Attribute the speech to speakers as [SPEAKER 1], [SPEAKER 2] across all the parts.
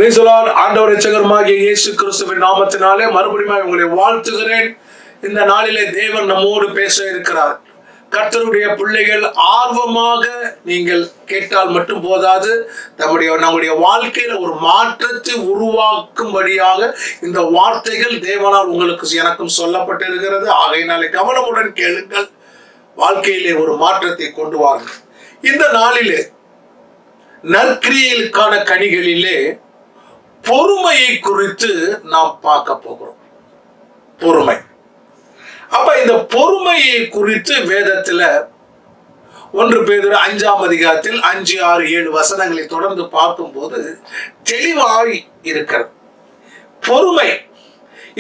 [SPEAKER 1] Praise the Lord. ஆண்டவர் இரட்சகருமாகிய இயேசு கிறிஸ்துவின் நாமத்தினாலே மறுபடியும் உங்களை வாழ்த்துகிறேன். இந்த நாளிலே தேவன் நம்மோடு பேச இருக்கிறார். கர்த்தருடைய பிள்ளைகள் ஆர்வமாக நீங்கள் கேட்டால் மட்டும் போதாது, நம்முடைய வாழ்க்கையில ஒரு மாற்றத்தை உருவாக்கும்படியாக இந்த வார்த்தைகள் தேவனால் உங்களுக்கு எனக்கும் சொல்லப்பட்டிருக்கிறது. ஆகையினாலே கவனமுடன் கேளுங்கள், வாழ்க்கையிலே ஒரு மாற்றத்தை கொண்டு வாருங்கள். இந்த நாளிலே நற்கிரியைகளுக்கான கனிகளிலே பொறுமையை குறித்து நாம் பார்க்க போகிறோம். பொறுமை. அப்ப இந்த பொறுமையை குறித்து வேதத்துல 1 பேதுரு 5ஆம் அதிகாரத்தில் 5, 6, 7 வசனங்களை தொடர்ந்து பார்க்கும்போது தெளிவாய் இருக்கிறது பொறுமை.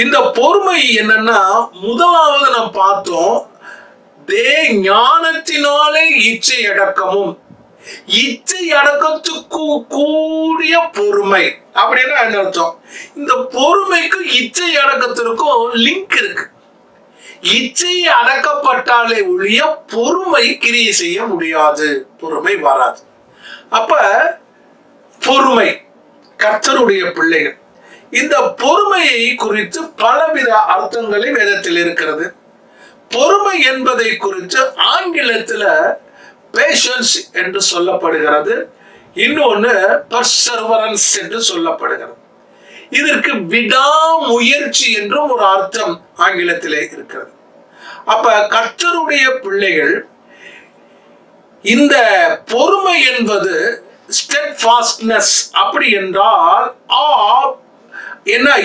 [SPEAKER 1] இந்த பொறுமை என்னன்னா, முதலாவது நாம் பார்த்தோம், ஞானத்தினாலே இச்சை அடக்கமும் இச்சை அடக்கத்துக்கு கூடிய பொறுமை. அப்படின்னா என்ன அர்த்தம்? இந்த பொறுமைக்கும் இச்சை அடக்கத்திற்கும் லிங்க் இருக்கு. இச்சை அடக்கப்பட்டாலே ஒழிய பொறுமை கிரியை செய்ய முடியாது, பொறுமை வராது. அப்ப பொறுமை கர்த்தருடைய பிள்ளைகள். இந்த பொறுமையை குறித்து பலவித அர்த்தங்களை வேதத்தில் இருக்கிறது. பொறுமை என்பதை குறித்து ஆங்கிலத்துல பேஷன்ஸ் என்று சொல்லப்படுகிறது, இன்னொன்னு பர்சர்வரன்ஸ் என்று சொல்லப்படுகிறது. இதற்கு விடாமுயற்சி என்றும் ஒரு அர்த்தம் ஆங்கிலத்திலே இருக்கிறது. அப்ப கர்த்தருடைய பிள்ளைகள், இந்த பொறுமை என்பது ஸ்டெட்ஃபாஸ்ட்னஸ். அப்படி என்றால்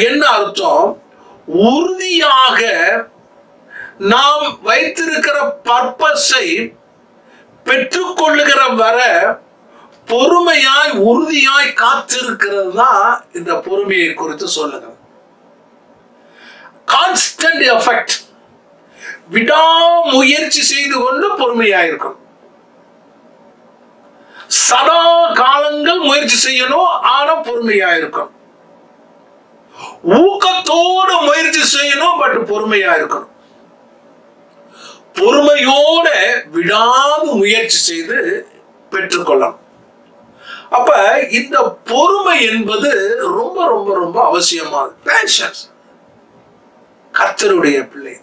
[SPEAKER 1] என்ன அர்த்தம்? உறுதியாக நாம் வைத்திருக்கிற பர்பஸை பெற்றுக்கொள்ளுகிற வர பொறுமையாய் உறுதியாய் காத்திருக்கிறது தான் இந்த பொறுமையை குறித்து சொல்லுகிறது. கான்ஸ்டன்ட் எஃபெக்ட், விடாமுயற்சி செய்து கொண்டு பொறுமையாயிருக்கும். சதா காலங்கள் முயற்சி செய்யணும், ஆனா பொறுமையாயிருக்கும். ஊக்கத்தோடு முயற்சி செய்யணும், பட் பொறுமையாயிருக்கணும். பொறுமையோட விடாது முயற்சி செய்து பெற்றுக்கொள்ளணும். அப்ப இந்த பொறுமை என்பது ரொம்ப ரொம்ப ரொம்ப அவசியமானது. பேஷன்ஸ். கர்த்தருடைய பிள்ளை,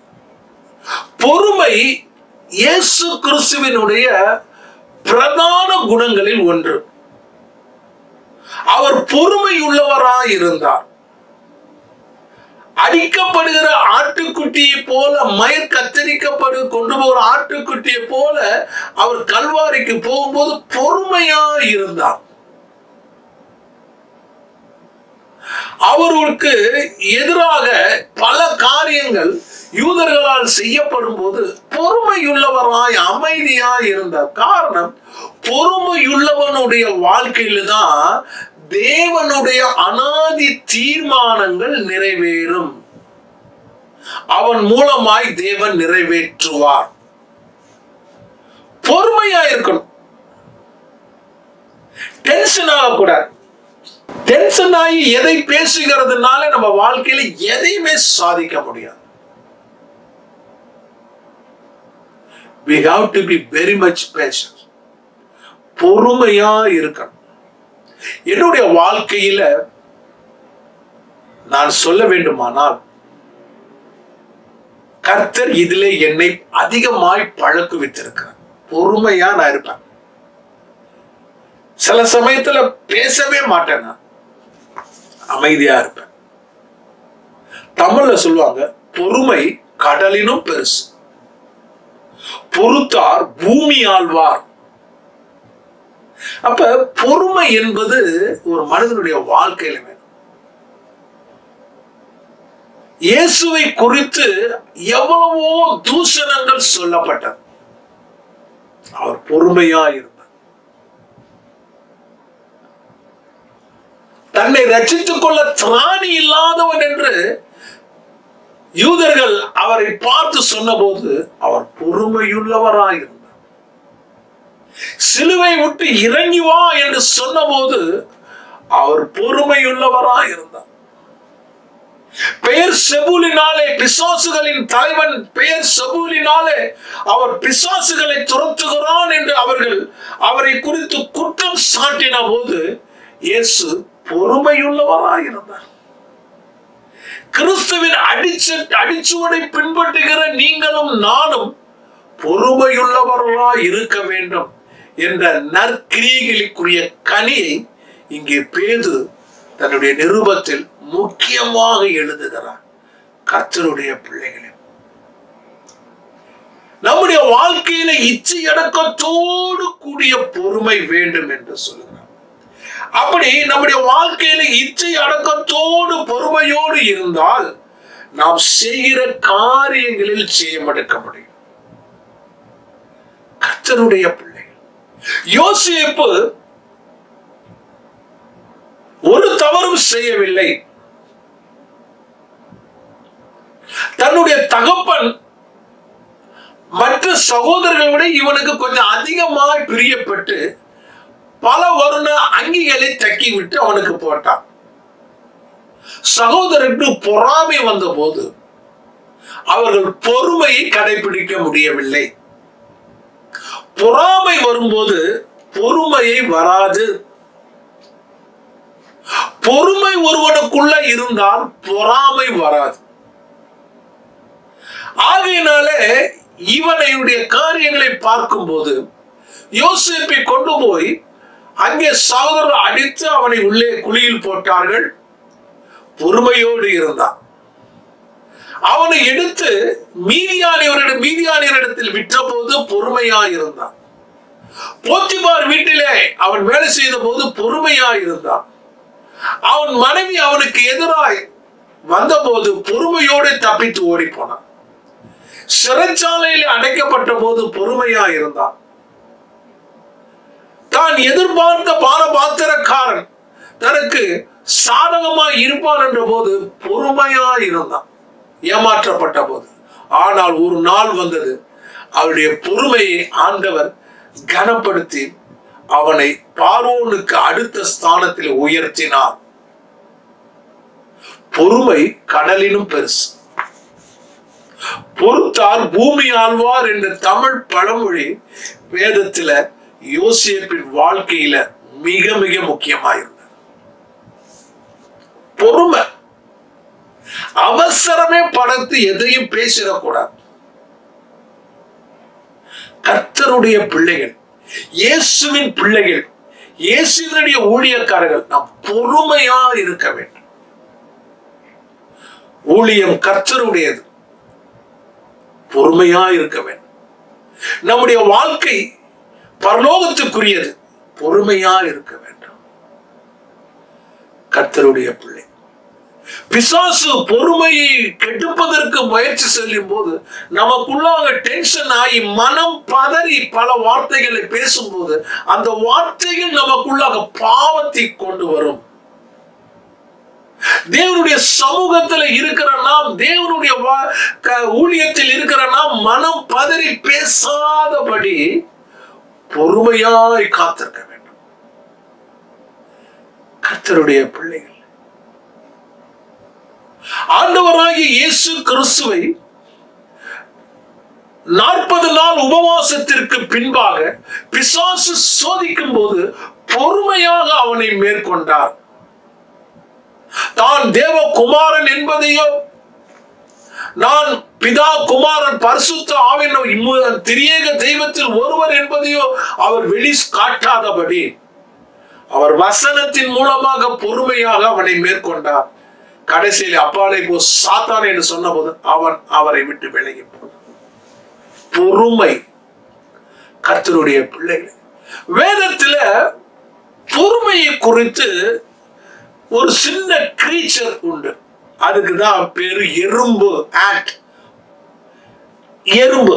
[SPEAKER 1] பொறுமை இயேசு கிறிஸ்துவினுடைய பிரதான குணங்களில் ஒன்று. அவர் பொறுமையுள்ளவராய் இருந்தார். அடிக்கப்படுகிற ஆட்டுக்குட்டியை போல, மயிர் கத்தரிக்கப்படு கொண்டு போகிற ஆட்டுக்குட்டியை போல அவர் கல்வாரிக்கு போகும்போது பொறுமையா இருந்தார். அவருக்கு எதிராக பல காரியங்கள் யூதர்களால் செய்யப்படும் போது பொறுமையுள்ளவராய் அமைதியாய் இருந்தார். காரணம், பொறுமையுள்ளவனுடைய வாழ்க்கையில தான் தேவனுடைய அனாதி தீர்மானங்கள் நிறைவேறும். அவன் மூலமாய் தேவன் நிறைவேற்றுவார். பொறுமையா இருக்கணும். டென்ஷன் ஆகக்கூடாது. டென்ஷன் ஆகி எதை பேசுகிறதுனால நம்ம வாழ்க்கையில எதையுமே சாதிக்க முடியாது. We have to be very much patient. பொறுமையா இருக்கணும். என்னுடைய வாழ்க்கையில நான் சொல்ல வேண்டுமானால், கர்த்தர் இதிலே என்னை அதிகமாய் பழக்குவித்திருக்கிறார். பொறுமையா நான் இருப்பேன். சில சமயத்துல பேசவே மாட்டேன், நான் அமைதியா இருப்பேன். தமிழ்ல சொல்லுவாங்க, பொறுமை கடலினும் பெருசு, பொறுத்தார் பூமி ஆழ்வார். அப்ப பொறுமை என்பது ஒரு மனிதனுடைய வாழ்க்கையில வேணும். இயேசுவை குறித்து எவ்வளவோ தூஷணங்கள் சொல்லப்பட்டது. அவர் பொறுமையா இருந்தார். தன்னை ரட்சித்துக் கொள்ள திராணி இல்லாதவன் என்று யூதர்கள் அவரை பார்த்து சொன்னபோது அவர் பொறுமையுள்ளவராயிருந்தார். சிலுவை விட்டு இறங்கி வா என்று சொன்னபோது அவர் பொறுமையுள்ளவராயிருந்தார். பெயர் செபூலினாலே, பிசாசுகளின் தலைவன் பெயர் செபூலினாலே அவர் பிசாசுகளை துரத்துகிறான் என்று அவர்கள் அவரை குறித்து குற்றம் சாட்டின போது இயேசு பொறுமையுள்ளவராய் இருந்தார். கிறிஸ்துவின் அடிச்சுவடை பின்பற்றுகிற நீங்களும் நானும் பொறுமையுள்ளவர்களாய் இருக்க வேண்டும் என்ற நற்கிரியைகளுக்குரிய கனியை இங்கே பேதுரு தன்னுடைய நிருபத்தில் முக்கியமாக எழுதுகிறார். கர்த்தருடைய பிள்ளைகளே, நம்முடைய வாழ்க்கையில இச்சை அடக்கத்தோடு கூடிய பொறுமை வேண்டும் என்று சொல்லுகிறார். அப்படி நம்முடைய வாழ்க்கையில இச்சை அடக்கத்தோடு பொறுமையோடு இருந்தால் நாம் செய்கிற காரியங்களில் செய்யமடுக்க முடியும். கர்த்தருடைய பிள்ளைகள், யோசேப்பு ஒரு தவறும் செய்யவில்லை. தன்னுடைய தகப்பன் மற்ற சகோதரர்களை விட இவனுக்கு கொஞ்சம் அதிகமாய் பிரியப்பட்டு பல வருண அங்கிகளை தக்கி விட்டு அவனுக்கு போட்டான். சகோதரருக்கு பொறாமை வந்த போது அவர்கள் பொறுமையை கடைபிடிக்க முடியவில்லை. பொறாமை வரும்போது பொறுமையை வராது. பொறுமை ஒருவனுக்குள்ள இருந்தால் பொறாமை வராது. ஆகையினாலே இவனுடைய காரியங்களை பார்க்கும்போது யோசேப்பை கொண்டு போய் அங்கே சகோதரர் அடித்து அவனை உள்ளே குழியில் போட்டார்கள். பொறுமையோடு இருந்தான். அவனை எடுத்து மீதியானியரிடத்தில் விற்ற போது பொறுமையாய் இருந்தான். போத்திபார் வீட்டிலே அவன் வேலை செய்த போது பொறுமையாய் இருந்தான். அவன் மனைவி அவனுக்கு எதிராய் வந்த போது பொறுமையோடு தப்பித்து ஓடி போனான். சிறைச்சாலையில் அடைக்கப்பட்ட போது பொறுமையாய் இருந்தான். தான் எதிர்பார்த்த பானபாத்திரக்காரன் தனக்கு சாதகமாய் இருப்பான் என்ற போது பொறுமையாய் இருந்தான். ஏமாற்றப்பட்ட போது. ஆனால் ஒரு நாள் வந்தது, அவருடைய பொறுமையை ஆண்டவர் கனப்படுத்தி அவனை பார்வோனுக்கு அடுத்த ஸ்தானத்தில் உயர்த்தினார். பொறுமை கடலினும் பெருசு. பொறுத்தார் பூமி ஆழ்வார் என்ற தமிழ் பழமொழி வேதத்துல யோசேப்பின் வாழ்க்கையில மிக மிக முக்கியமாயிருந்தது. பொறுமை. அவசரமே படுத்து எதையும் பேசிடக்கூடாது. கர்த்தருடைய பிள்ளைகள், இயேசுவின் பிள்ளைகள், இயேசுவினுடைய ஊழியக்காரர்கள் நாம் பொறுமையா இருக்க வேண்டும். ஊழியம் கர்த்தருடையது. பொறுமையா இருக்க வேண்டும். நம்முடைய வாழ்க்கை பரலோகத்துக்குரியது. பொறுமையா இருக்க வேண்டும். கர்த்தருடைய பிள்ளை. பிசாசு பொறுமையை கெடுப்பதற்கு முயற்சி செல்லும் போது நமக்குள்ளாக டென்ஷன் ஆகி மனம் பதறி பல வார்த்தைகளை பேசும்போது அந்த வார்த்தைகள் நமக்குள்ளாக பாவத்தை கொண்டு வரும். தேவனுடைய சமூகத்தில் இருக்கிற நாம், தேவனுடைய ஊழியத்தில் இருக்கிற நாம் மனம் பதறி பேசாதபடி பொறுமையாய் காத்திருக்க வேண்டும். கர்த்தருடைய பிள்ளைகள், ஆண்டவராகிய இயேசு கிறிஸ்துவை 40 நாள் உபவாசத்திற்கு பின்பாக பிசாசு சோதிக்கும் போது பொறுமையாக அவனை மேற்கொண்டார். தான் தேவகுமாரன் என்பதையோ, நான் பிதா குமாரன் பரிசுத்த ஆவியின் திரியேக தெய்வத்தில் ஒருவர் என்பதையோ அவர் வெளி காட்டாதபடி அவர் வசனத்தின் மூலமாக பொறுமையாக அவனை மேற்கொண்டார். கடைசியில் அப்பாலே போ சாத்தான் என்று சொன்ன போது அவன் அவரை விட்டு விலகி போனான். பொறுமை. கர்த்தருடைய பிள்ளைகள், வேதத்துல பொறுமையை குறித்து ஒரு சின்ன கிரீச்சர் உண்டு. அதுக்குதான் பேரு எறும்பு. எறும்பு.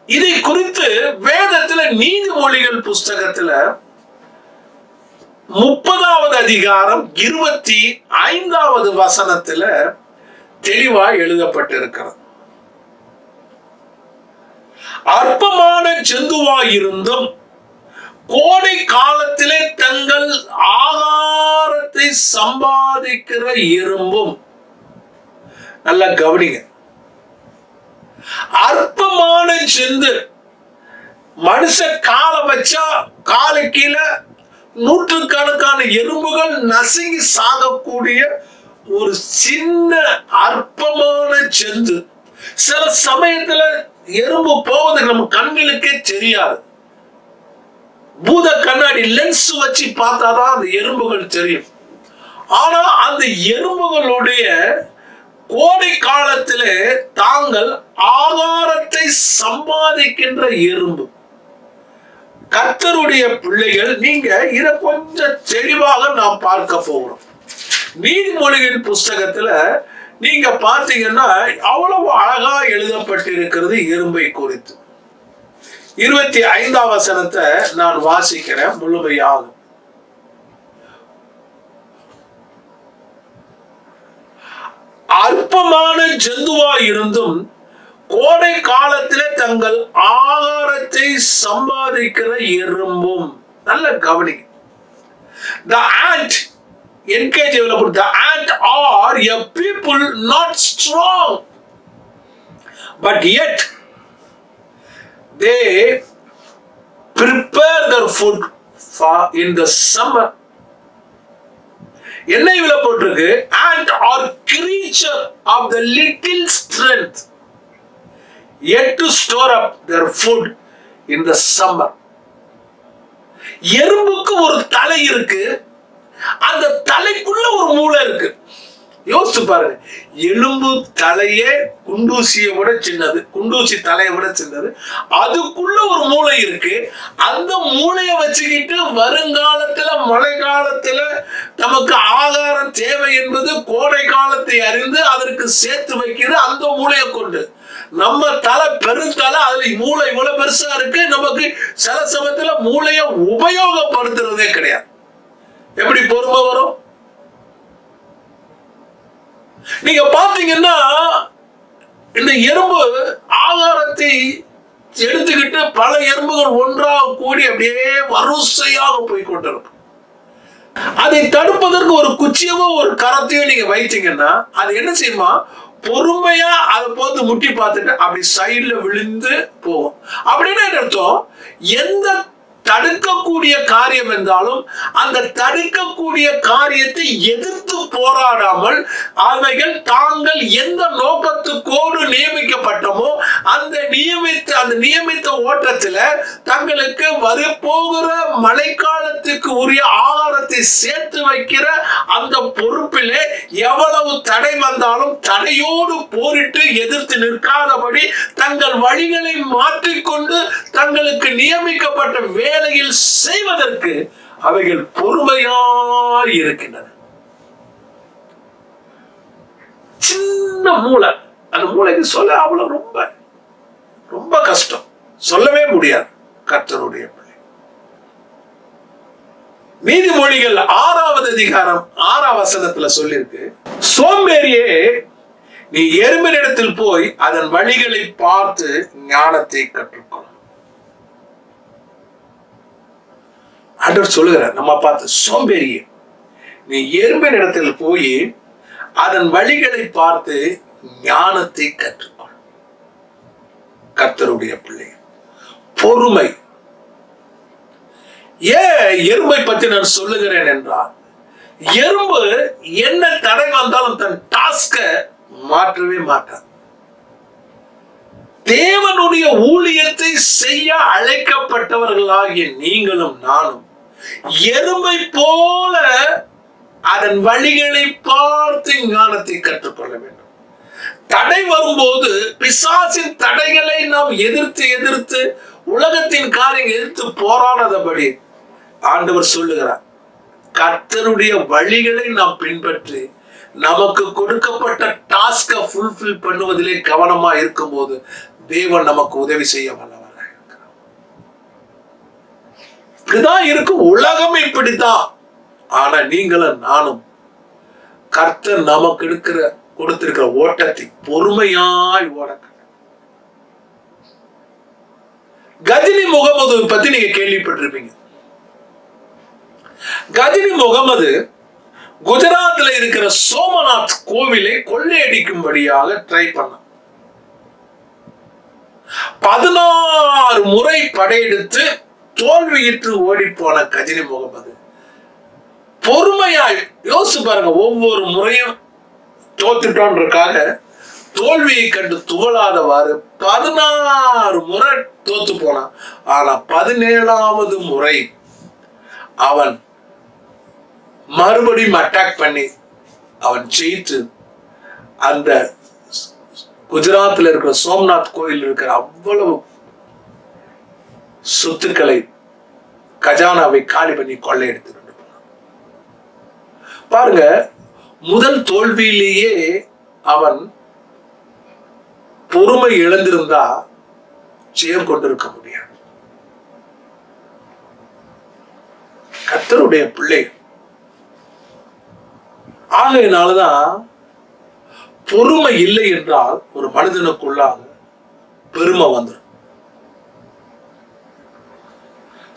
[SPEAKER 1] இதை குறித்து வேதத்துல நீதிமொழிகள் புஸ்தகத்துல 30வது அதிகாரம் 25வது வசனத்துல தெளிவாய் எழுதப்பட்டிருக்கிறது. அற்பமான ஜந்துவாயிருந்தும் கோடை காலத்திலே தங்கள் ஆகாரத்தை சம்பாதிக்கிற எறும்பும். நல்லா கவனிங்க. அற்பமான ஜந்து. மனுஷ காலை வச்சா காலு கீழே நூற்றுக்கணக்கான எறும்புகள் நசுங்கி சாகக்கூடிய ஒரு சின்ன அற்பமான ஜந்து. சில சமயத்துல எறும்பு போவது நம்ம கண்களுக்கே தெரியாது. பூத கண்ணாடி லென்ஸ் வச்சு பார்த்தாதான் அந்த எறும்புகள் தெரியும். ஆனா அந்த எறும்புகளுடைய கோடை காலத்திலே தாங்கள் ஆகாரத்தை சம்பாதிக்கின்ற எறும்பு. கர்த்தருடைய பிள்ளைகள், நீங்க இதை கொஞ்சம் தெளிவாக நாம் பார்க்க போகிறோம். நீதிமொழியின் புஸ்தகத்துல நீங்க பார்த்தீங்கன்னா அவ்வளவு அழகா எழுதப்பட்டிருக்கிறது எறும்பை குறித்து. 25ஆம் வசனத்தை நான் வாசிக்கிறேன் முழுமையாக. அற்பமான ஜந்துவா இருந்தும் கோடை காலத்திலே தங்கள் ஆகாரத்தை சம்பாதிக்கிற எறும்பும். நல்ல கவனி. The ant, NKJ the ant are a people not strong, but yet they prepare their food for in the summer. என்ன இவள போட்டிருக்கு? ant are creature of the little strength, yet to store up their food in the summer. எறும்புக்கு ஒரு தலை இருக்கு, அந்த தலைக்குள்ள ஒரு மூளை இருக்கு. யோசிச்சு பாருங்க. எலும்பு தலையே குண்டூசியை விட சின்னது, குண்டூசி தலையை விட சின்னது. அதுக்குள்ள ஒரு மூளை இருக்கு. அந்த மூளையை வச்சுக்கிட்டு வருங்காலத்துல மழை காலத்துல நமக்கு ஆகாரம் தேவை என்பது கோடை காலத்தை அறிந்து அதற்கு சேர்த்து வைக்கிறது அந்த மூளையை கொண்டு. நம்ம தலை பெருந்தலை, அதுல மூளை இவ்வளவு பெருசா இருக்கு. நமக்கு சில சமயத்துல மூளையை உபயோகப்படுத்துறதே கிடையாது. எப்படி பொறுமை வரும்? நீங்க பாத்தீங்கன்னா இந்த எறும்பு ஆகாரத்தை எடுத்துக்கிட்டு பல எறும்புகள் ஒன்றாக கூடி அப்படியே வரிசையாக போய் கொண்டிருக்கும். அதை தடுப்பதற்கு ஒரு குச்சியவோ ஒரு கரத்தையோ நீங்க வைத்தீங்கன்னா அது என்ன செய்யுமா? பொறுமையா அதை போட்டு முட்டி பார்த்துட்டு அப்படி சைட்ல விழுந்து போகும். அப்படின்னு என்ன அர்த்தம்? எந்த தடுக்கக்கூடிய காரியம் என்றாலும் அந்த தடுக்கக்கூடிய காரியத்தை எதிர்த்து போராடாமல் அவைகள் தாங்கள் எந்த நோக்கத்துக்கோடு நியமிக்கப்பட்டமோ அந்த நியமித்த ஓட்டத்துல தங்களுக்கு வரப்போகிற மழைக்காலத்துக்கு உரிய ஆகாரத்தை சேர்த்து வைக்கிற அந்த பொறுப்பிலே எவ்வளவு தடை வந்தாலும் தடையோடு போரிட்டு எதிர்த்து நிற்காதபடி தங்கள் வழிகளை மாற்றிக்கொண்டு தங்களுக்கு நியமிக்கப்பட்ட வேலையில் செய்வதற்கு அவைகள் பொறுமையாய் இருக்கின்றன. சின்ன மூளை, அந்த மூளைக்கு சொல்ல அவ்வளவு ரொம்ப ரொம்ப கஷ்டம், சொல்லவே முடியாது. கர்த்தருடைய பிள்ளை. நீதிமொழிகள் 6ஆவது அதிகாரம் 6ஆம் வசனத்துல சொல்லிருக்கு, சோம்பேறியே நீ எறும்பினிடத்தில் போய் அதன் வழிகளை பார்த்து ஞானத்தை கற்றுக்கொள். ஆண்டவர் சொல்லுகிறார் நம்ம பார்த்து, சோம்பேறியே நீ எறும்பின் இடத்தில் போய் அதன் வழிகளை பார்த்து ஞானத்தை கற்றுக்கொள். கர்த்தருடைய பிள்ளை பொறுமை. ஏன் எறும்பை பற்றி நான் சொல்லுகிறேன் என்றால், எறும்பு என்ன தடை வந்தாலும் தன் டாஸ்க மாற்றவே மாட்டார். தேவனுடைய ஊழியத்தை செய்ய அழைக்கப்பட்டவர்களாகிய நீங்களும் நானும் எறும்பை போல அதன் வழிகளை பார்த்து ஞானத்தை கற்றுக்கொள்ள வேண்டும். தடை வரும்போது பிசாசின் தடைகளை நாம் எதிர்த்து உலகத்தின் காரியம் எதிர்த்து போராடாதபடி ஆண்டவர் சொல்லுகிறார், கர்த்தருடைய வழிகளை நாம் பின்பற்றி நமக்கு கொடுக்கப்பட்ட டாஸ்கை ஃபுல்ஃபில் பண்ணுவதிலே கவனமா இருக்கும் போது தேவன் நமக்கு உதவி செய்ய வல்லவராக இருக்கிறார். இப்படிதான் இருக்கும், உலகம் இப்படித்தான். ஆனா நீங்களும் நானும் கர்த்தர் நமக்கு கொடுத்திருக்கிற ஓட்டத்தை பொறுமையாய் ஓட. கஜினி முகமது பத்தி நீங்க கேள்விப்பட்டிருப்பீங்க. கஜினி முகமது குஜராத்ல இருக்கிற சோமநாத் கோவிலை கொள்ளையடிக்கும்படியாக ட்ரை பண்ண 16 முறை படையெடுத்து தோல்வியிற்று ஓடி போன கஜினி முகமது பொறுமையாய் யோசிச்சு பாருங்க. ஒவ்வொரு முறையும் தோத்துட்டோன்றக்காக தோல்வியை கண்டு துவளாதவாறு 16 முறை தோத்து போனான். ஆனா 17வது முறை அவன் மறுபடியும் அட்டாக் பண்ணி அவன் ஜெயித்து அந்த குஜராத்தில் இருக்கிற சோம்நாத் கோயில் இருக்கிற அவ்வளவு சொத்துக்களை கஜானாவை காலி பண்ணி கொள்ளையடித்து பாருங்க. முதல் தோல்வியிலேயே அவன் பொறுமை இழந்திருந்தா ஜெயம் கொண்டிருக்க முடியாது. கர்த்தருடைய பிள்ளை ஆகையினாலதான் பொறுமை இல்லை என்றால் ஒரு மனிதனுக்குள்ளாக பெருமை வந்துடும்.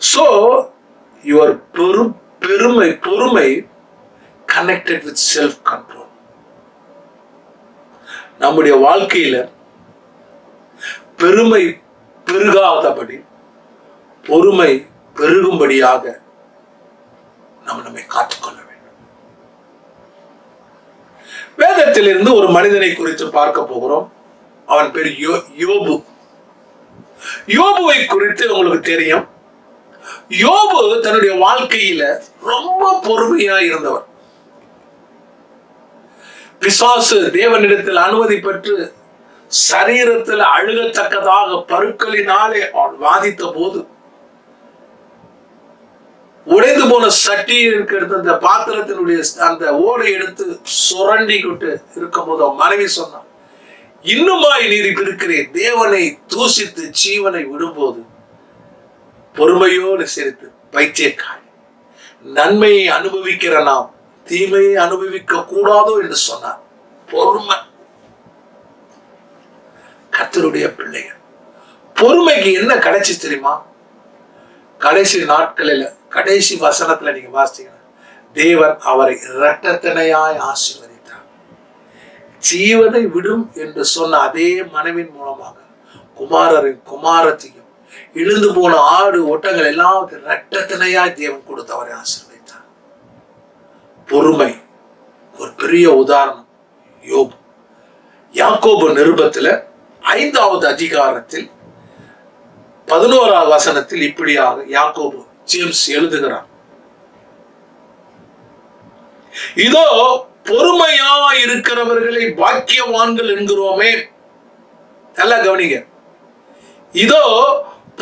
[SPEAKER 1] So your பொறுமை connected with self control. நம்முடைய வாழ்க்கையில பெருமை பெருகாதபடி பொறுமை பெருகும்படியாக நம்மை காத்துக்கொள்ள வேண்டும். வேதத்திலிருந்து ஒரு மனிதனை குறித்து பார்க்க போகிறோம். அவன் பேர் யோபு. யோபுவை குறித்து உங்களுக்கு தெரியும். யோபு தன்னுடைய வாழ்க்கையில ரொம்ப பொறுமையா இருந்தவர். பிசாசு தேவனிடத்தில் அனுமதி பெற்று சரீரத்தில் அழுகத்தக்கதாக பருக்களினாலே அவன் வாதித்த போது உடைந்து போன சட்டி இருக்கிறது அந்த பாத்திரத்தினுடைய அந்த ஓடை எடுத்து சுரண்டிக்கிட்டு இருக்கும் போது அவன் மனைவி சொன்னான், இன்னுமாய் நீர் இருக்கிறேன், தேவனை தூசித்து ஜீவனை விடும்போது பொறுமையோடு சிரித்து பைத்தியக்காரி, நன்மையை அனுபவிக்கிற நாம் தீமையை அனுபவிக்க கூடாதோ என்று சொன்னார். பொறுமை. கர்த்தருடைய பிள்ளைகள் பொறுமைக்கு என்ன கிடைச்சி தெரியுமா? கடைசி நாட்களில் கடைசி வசனத்துல நீங்க வாசித்தீங்கன்னா தேவன் அவரை இரட்டத்தனையாய் ஆசீர்வதித்தார். ஜீவனை விடும் என்று சொன்ன அதே மனைவின் மூலமாக குமாரரின் குமாரத்தையும் இழுந்து போன ஆடு ஒட்டங்கள் எல்லாத்தையும் இரட்டத்தனையாய் தேவன் கொடுத்து அவரை ஆசீர்வதித்தார். பொறுமை ஒரு பெரிய உதாரணம் யோபு. யாக்கோபு நிருபத்தில் 5வது அதிகாரத்தில் 11வது வசனத்தில் இப்படியாக யாக்கோபு ஜேம்ஸ் எழுதுகிறார், இதோ பொறுமையா இருக்கிறவர்களை பாக்கியவான்கள் என்கிறோமே. நல்லா கவனிங்க. இதோ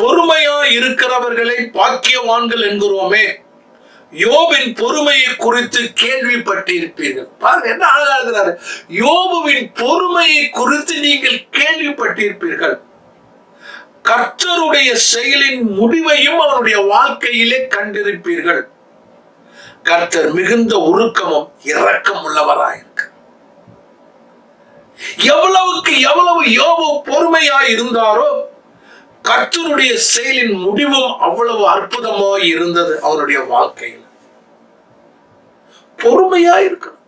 [SPEAKER 1] பொறுமையா இருக்கிறவர்களை பாக்கியவான்கள் என்கிறோமே, யோபின் பொறுமையை குறித்து கேள்விப்பட்டிருப்பீர்கள். பாருங்க என்ன அழகா எழுதுறாரு. யோபுவின் பொறுமையை குறித்து நீங்கள் கேள்விப்பட்டிருப்பீர்கள், கர்த்தருடைய செயலின் முடிவையும் அவனுடைய வாழ்க்கையிலே கண்டிருப்பீர்கள். கர்த்தர் மிகுந்த உருக்கமும் இரக்கம் உள்ளவராயிருக்க. எவ்வளவுக்கு எவ்வளவு யோபு பொறுமையாய் இருந்தாரோ கர்த்தருடைய செயலின் முடிவும் அவ்வளவு அற்புதமாய் இருந்தது. அவருடைய வாழ்க்கையில் பொறுமையா இருக்கணும்.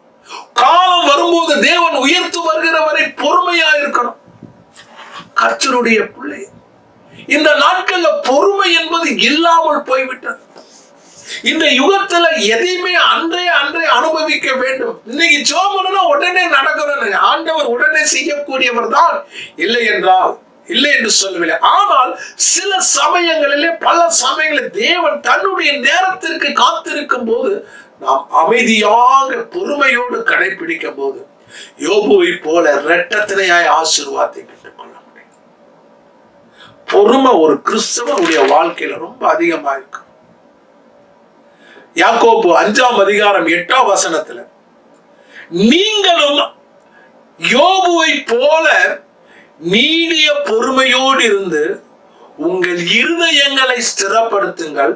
[SPEAKER 1] காலம் வரும்போது தேவன் உயர்த்து வருகிற வரை பொறுமையா இருக்கணும். கர்த்தருடைய பிள்ளை இந்த நாட்கள்ல பொறுமை என்பது இல்லாமல் போய்விட்டது. இந்த யுகத்துல எதையுமே அன்றே அனுபவிக்க வேண்டும். இன்னைக்கு ஜோமனா உடனே நடக்கணும், ஆண்டவர் உடனே செய்யக்கூடியவர் தான், இல்லை என்றால் இல்லை என்று சொல்லவில்லை. ஆனால் சில சமயங்களிலே பல சமயங்களில் தேவன் தன்னுடைய நேரத்திற்கு காத்திருக்கும் போது நாம் அமைதியாக பொறுமையோடு கடைபிடிக்கும் போது யோபுவை போல இரட்டத்தினையாய் ஆசீர்வாதத்தை பெற்றுக்கொள்ள முடியும். பொறுமை ஒரு கிறிஸ்தவனுடைய வாழ்க்கையில ரொம்ப அதிகமா இருக்கு. யாக்கோபு 5ஆம் அதிகாரம் 8ஆம் வசனத்துல நீங்களும் யோபுவை போல நீடிய பொறுமையோடு இருந்து உங்கள் இருதயங்களை ஸ்திரப்படுத்துங்கள்,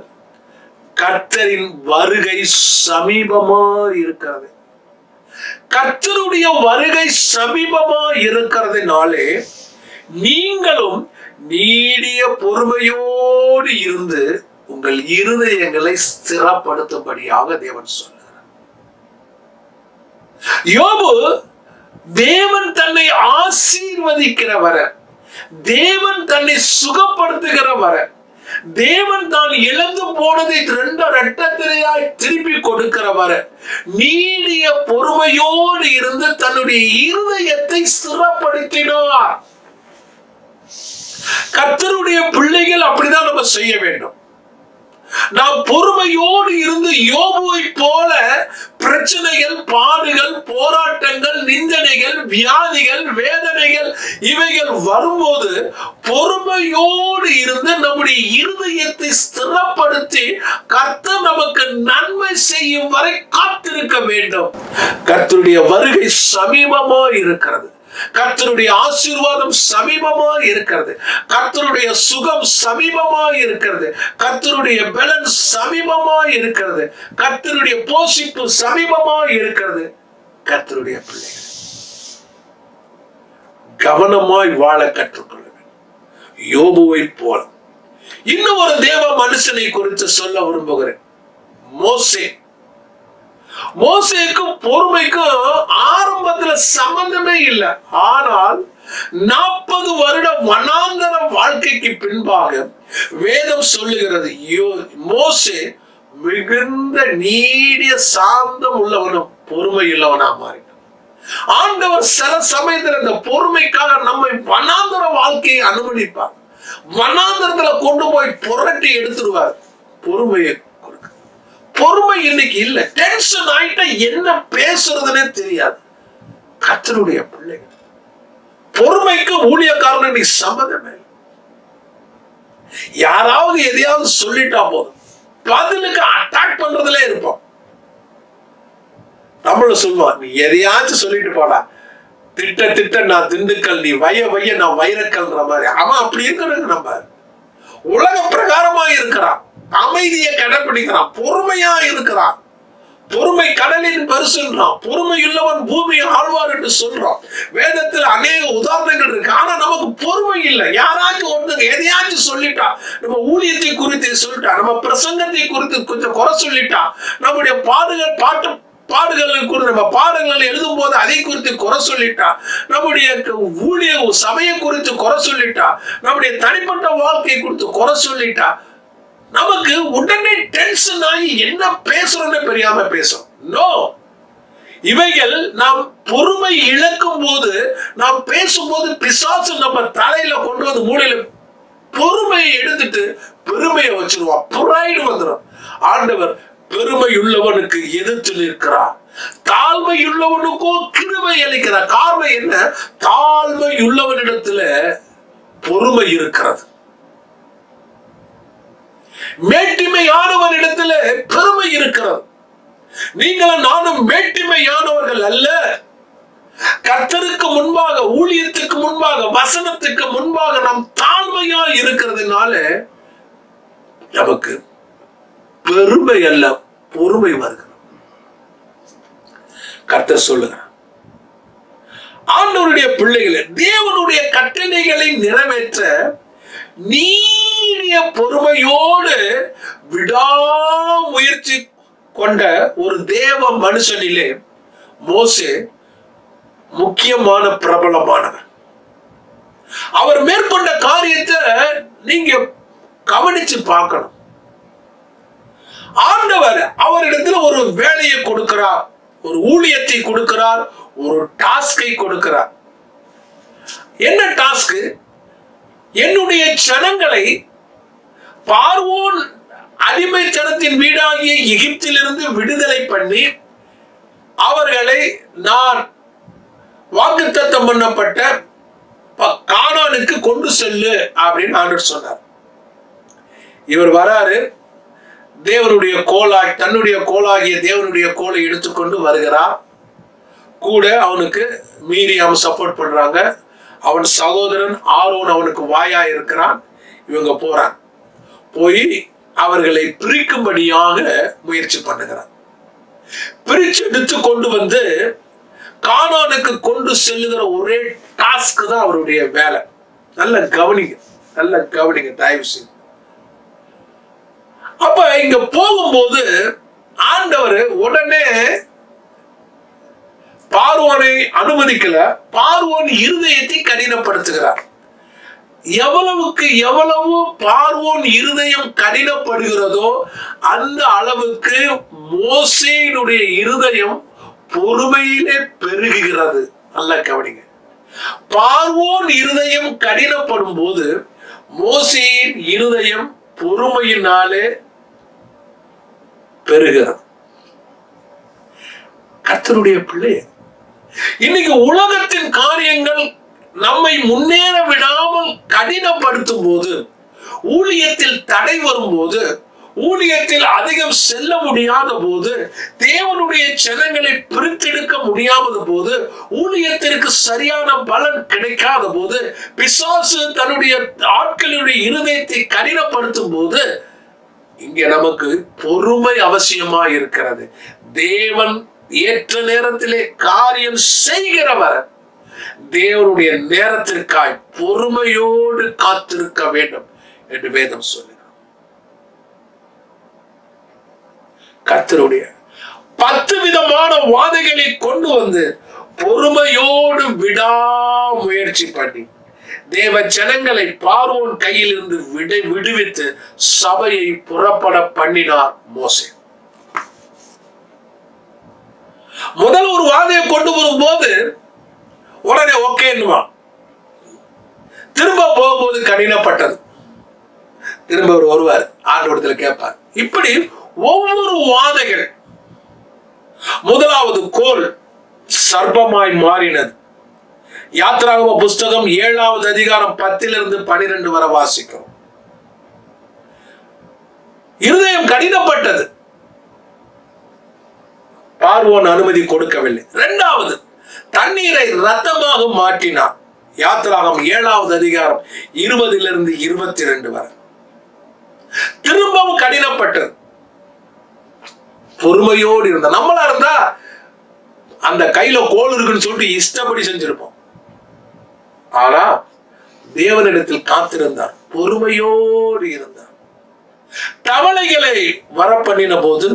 [SPEAKER 1] கர்த்தரின் வருகை சமீபமா இருக்கிறது. கர்த்தருடைய வருகை சமீபமா இருக்கிறதுனாலே நீங்களும் நீடிய பொறுமையோடு இருந்து உங்கள் இருதயங்களை ஸ்திரப்படுத்தும்படியாக தேவன் சொல்லுகிறார். யோபு தேவன் தன்னை ஆசீர்வதிக்கிறவர, தேவன் தன்னை சுகப்படுத்துகிறவர, தேவன் தான் இழந்து போனதை இரட்டத்திலேயாய் திருப்பி கொடுக்கிறவர் நீடிய பொறுமையோடு இருந்து தன்னுடைய இருதயத்தை ஸ்திரப்படுத்தினார். கர்த்தருடைய பிள்ளைகள் அப்படிதான் நம்ம செய்ய வேண்டும். நாம் பொறுமையோடு இருந்து யோபுவை போல பிரச்சனைகள், பாடுகள், போராட்டங்கள், நிந்தனைகள், வியாதிகள், வேதனைகள் இவைகள் வரும்போது பொறுமையோடு இருந்து நம்முடைய இருதயத்தை ஸ்திரப்படுத்தி கர்த்தர் நமக்கு நன்மை செய்யும் வரை காத்திருக்க வேண்டும். கர்த்தருடைய வருகை சமீபமா இருக்கிறது. கர்த்தருடைய ஆசீர்வாதம் சமீபமா இருக்கிறது. கர்த்தருடைய சுகம் சமீபமா இருக்கிறது. கர்த்தருடைய பலன் சமீபமா இருக்கிறது. கர்த்தருடைய போஷிப்பு சமீபமா இருக்கிறது. கர்த்தருடைய பிள்ளைகள் கவனமாய் வாழ கற்றுக்கொள்ள வேண்டும். யோபுவை போல இன்னும் ஒரு தேவ மனுஷனை குறித்து சொல்ல விரும்புகிறேன். மோசே. மோசேக்கும் பொறுமைக்கும் ஆரம்பத்துல சம்பந்தமே இல்லை. ஆனால் 40 வருட வனாந்தர வாழ்க்கைக்கு பின்பாக வேதம் சொல்லுகிறது, மோசே மிகுந்த நீடிய சாந்தம் உள்ளவனும் பொறுமை உள்ளவனா மாறினான். ஆண்டவர் சில சமயத்தில் இந்த பொறுமைக்காக நம்மை வனாந்தர வாழ்க்கையை அனுமதிப்பார். வனாந்தரத்துல கொண்டு போய் புரட்டி எடுத்துருவார். பொறுமையை பொறுமை இன்னைக்கு இல்ல. டென்ஷன் ஆயிட்டா என்ன பேசுறதுன்னே தெரியாது. கர்த்தருடைய பிள்ளைகள் பொறுமைக்கு ஊழியக்காரனுக்கு சம்மதமே. யாராவது எதையாவது சொல்லிட்டா போதும், பதிலுக்கு அட்டாக் பண்றதுல இருப்போம். நம்மள சொல்லுவான், நீ எதையாச்சும் சொல்லிட்டு போடா, திட்ட திட்ட நான் திண்டுக்கல், நீ வைய நான் வைரக்கல்ன்ற மாதிரி. அவன் அப்படி இருக்கிறாங்க. நம்ம உலக பிரகாரமா இருக்கிறான், அமைதியை கடைபிடிக்கிறான், பொறுமையா இருக்கிறான். பொறுமை கடலின் பரிசுன்றான், பொறுமையுள்ளவன் பூமியை ஆழ்வார் என்று சொல்றான். வேதத்தில் அநேக உதாரணங்கள் இருக்கு. ஆனா நமக்கு பொறுமை இல்லை. யாராச்சும் ஒருத்தங்க எதையாச்சும் சொல்லிட்டா, நம்ம ஊழியத்தை குறித்து சொல்லிட்டா, நம்ம பிரசங்கத்தை குறித்து கொஞ்சம் குறை சொல்லிட்டா, நம்முடைய பாடுகள் குறித்து நம்ம பாடங்கள் எழுதும் போது அதை குறித்து குறை சொல்லிட்டா, நம்முடைய ஊழிய சபையை குறித்து குறை சொல்லிட்டா, நம்முடைய தனிப்பட்ட வாழ்க்கையை குறித்து குறை சொல்லிட்டா, நமக்கு உடனே டென்ஷன் ஆகி என்ன பேசுறோம்னு தெரியாம பேசுறோம். நோ, இவைகள் நாம் பொறுமை இழக்கும் போது, நாம் பேசும்போது பிசாசு நம்ம தலையில கொண்டு வந்து மூளையில பொறுமையை எடுத்துட்டு பெருமையை வச்சிருவான். புரைடு வந்துடும். ஆண்டவர் பெருமை உள்ளவனுக்கு எதிர்த்து நிற்கிறார், தாழ்மை உள்ளவனுக்கோ கிருபை அளிக்கிறார். காரணம் என்ன? தாழ்மை உள்ளவனிடத்துல பொறுமை இருக்கிறது. மேட்டிமையானவனிடத்துல பெருமை இருக்கிறது. நீங்களும் நானும் மேட்டிமையானவர்கள் அல்ல. கர்த்தருக்கு முன்பாக, ஊழியத்துக்கு முன்பாக, வசனத்துக்கு முன்பாக நாம் தாழ்மையா இருக்கிறதுனால நமக்கு பெருமை அல்ல, பொறுமை வருகிறது. கர்த்தர் சொல்லுகிறார், ஆண்டவருடைய பிள்ளைகளை தேவனுடைய கட்டளைகளை நிறைவேற்ற நீடிய பொறுமையோடு விடாமுயற்சி கொண்ட ஒரு தேவ மனுஷனிலே மோசே முக்கியமான பிரபலமானவர். அவர் மேற்கொண்ட காரியத்தை நீங்க கவனிச்சு பார்க்கணும். ஆண்டவர் அவரிடத்துல ஒரு வேலையை கொடுக்கிறார், ஒரு ஊழியத்தை கொடுக்கிறார், ஒரு டாஸ்கை கொடுக்கிறார். என்ன டாஸ்க்? என்னுடைய ஜனங்களை பார்வோன் அடிமைத்தனத்தின் வீடாகிய எகிப்திலிருந்து விடுதலை பண்ணி அவர்களை நான் வாக்குத்தத்தம் பண்ணப்பட்ட கானானுக்கு கொண்டு செல்லு அப்படின்னு ஆண்டவர் சொன்னார். இவர் வராரு, தேவனுடைய கோலாய், தன்னுடைய கோலாகிய தேவனுடைய கோலை எடுத்துக்கொண்டு வருகிறார். கூட அவனுக்கு மீரியாம் சப்போர்ட் பண்றாங்க. அவன் சகோதரன் ஆரோன் அவனுக்கு வாயா இருக்கிறான். இவங்க போறான், போய் அவர்களை பிரிக்கும்படியாக முயற்சி பண்ணுகிறான். பிரிச்சு எடுத்து கொண்டு வந்து கானானுக்கு கொண்டு செல்லுகிற ஒரே டாஸ்க் தான் அவருடைய வேலை. நல்ல கவனிங்க, நல்ல கவனிங்க தயவு செய்து. அப்ப இங்க போகும்போது ஆண்டவர் உடனே பார்வோனை அனுமதிக்கல. பார்வோன் இருதயத்தை கடினப்படுத்துகிறார். எவ்வளவுக்கு எவ்வளவு பார்வோன் இருதயம் கடினப்படுகிறதோ அந்த அளவுக்கு மோசேயினுடைய இருதயம் பொறுமையிலே பெருகுகிறது. நல்ல கவனிங்க. பார்வோன் இருதயம் கடினப்படும் போது மோசேயின் இருதயம் பொறுமையினாலே பெருகிறது. கர்த்தருடைய பிள்ளை, இன்னைக்கு உலகத்தின் காரியங்கள் நம்மை முன்னேற விடாமல் கடினப்படுத்தும் போது, ஊழியத்தில் தடை வரும்போது, ஊழியத்தில் அதிகம் செல்ல முடியாத போது, தேவனுடைய ஜனங்களை பிரித்தெடுக்க முடியாத போது, ஊழியத்திற்கு சரியான பலன் கிடைக்காத போது, பிசாசு தன்னுடைய ஆட்களுடைய இருதயத்தை கடினப்படுத்தும் போது, இங்கே நமக்கு பொறுமை அவசியமா இருக்கிறது. தேவன் ஏற்ற நேரத்திலே காரியம் செய்கிறவர் தேவனுடைய நேரத்திற்காய் பொறுமையோடு காத்திருக்க வேண்டும் என்று வேதம் சொல்லுகிறது. கர்த்தருடைய 10 விதமான வாதைகளை கொண்டு வந்து பொறுமையோடு விடாமுயற்சி பண்ணி தேவ ஜனங்களை பார்வோன் கையில் இருந்து விடுவித்து சபையை புறப்பட பண்ணினார் மோசே. முதல் ஒரு வாதையை கொண்டு வரும்போது உடனே ஓகேன்னுவா, திரும்ப போகும்போது கடினப்பட்டது, திரும்ப வருவார், ஆண்டவரத்துல கேட்பார். இப்படி ஒவ்வொரு வாதைகள். முதலாவது கோல் சர்ப்பமாய் மாறினது. யாத்ராகம புஸ்தகம் 7வது அதிகாரம் 10 - 12 வரை வாசிக்கிறோம். இருதயம் கடினப்பட்டது, பார்வோன் அனுமதி கொடுக்கவில்லை. இரண்டாவது, தண்ணீரை ரத்தமாக மாற்றினார். யாத்ராகம் 7வது அதிகாரம் 20 - 22 வரை. திரும்பவும் கடினப்பட்டது. பொறுமையோடு இருந்த நம்மளா இருந்தா அந்த கையில கோல் இருக்குன்னு சொல்லிட்டு இஷ்டப்படி செஞ்சிருப்போம். ஆனா தேவனிடத்தில் காத்திருந்தார், பொறுமையோடு இருந்தார். தவளைகளை வரப்பண்ணின போது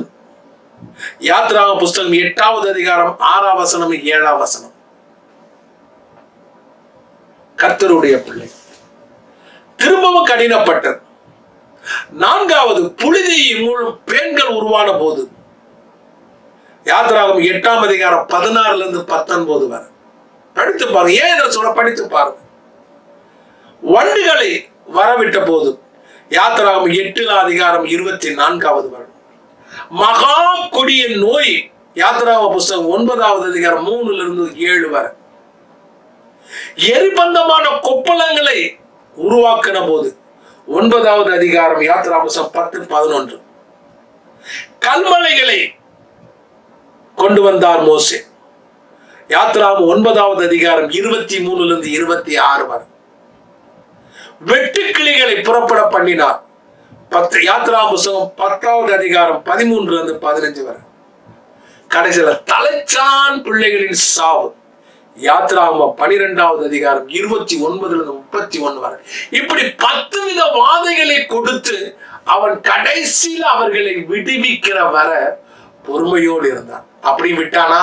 [SPEAKER 1] யாத்ராக புஸ்தகம் 8வது அதிகாரம் 6ஆம் வசனம் 7ஆம் வசனம். கர்த்தருடைய பிள்ளை, திரும்பவும் கடினப்பட்டது. நான்காவது, புழுதியின் மூலம் பேன்கள் உருவான போது யாத்ராகம் 8ஆம் அதிகாரம் 16 - 19 வரை. படித்து பாருங்க, ஏன் சொல்ல படித்து பாருங்க. வண்டுகளை வரவிட்ட போது யாத்ராகம் 8ஆம் அதிகாரம் 24வது வரை. மகா கொடிய நோய் யாத்ராக புஸ்தகம் 9வது அதிகாரம் 3 - 7 வரை. எரிபந்தமான கொப்பளங்களை உருவாக்கின போது 9வது அதிகாரம் யாத்ராக புஸ்தகம் 10 - 11. கல்மலைகளை கொண்டு வந்தார் மோசே. யாத்ராகம் 9வது அதிகாரம் 23 - 26 வரை. வெட்டுக்கிளிகளை புறப்பட பண்ணினார். யாத்ராகம் புஸ்தகம் 10வது அதிகாரம் 13 - 15 வரை. கடைசியில தலைச்சான் பிள்ளைகளின் சாவு யாத்ராகம் 12வது அதிகாரம் 29 - 31 வரை. இப்படி 10 வித வாதைகளை கொடுத்து அவன் கடைசியில் அவர்களை விடுவிக்கிற வர பொறுமையோடு இருந்தான். அப்படி விட்டானா?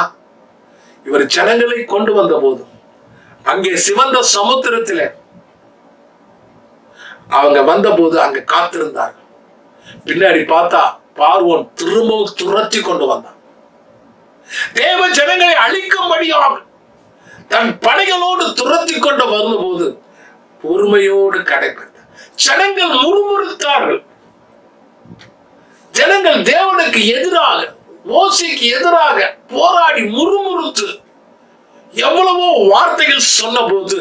[SPEAKER 1] இவர் ஜனங்களை கொண்டு வந்த போது அங்கே சிவந்த சமுத்திரத்திலே அவங்க வந்த போது அங்க காத்திருந்தார்கள். பின்னாடி பார்த்தா பார்வோன் திரும்பவும் துரத்தி கொண்டு வந்தான். தேவ ஜனங்களை அழிக்கும்படியாக தன் படைகளோடு துரத்தி கொண்டு வந்தபோது பொறுமையோடு கடைபிடித்தார். ஜனங்கள் முறுமுறுத்தார்கள். ஜனங்கள் தேவனுக்கு எதிராக, மோசேக்கு எதிராக போராடி முறுமுறுத்து எவ்வளவோ வார்த்தைகள் சொன்ன போது,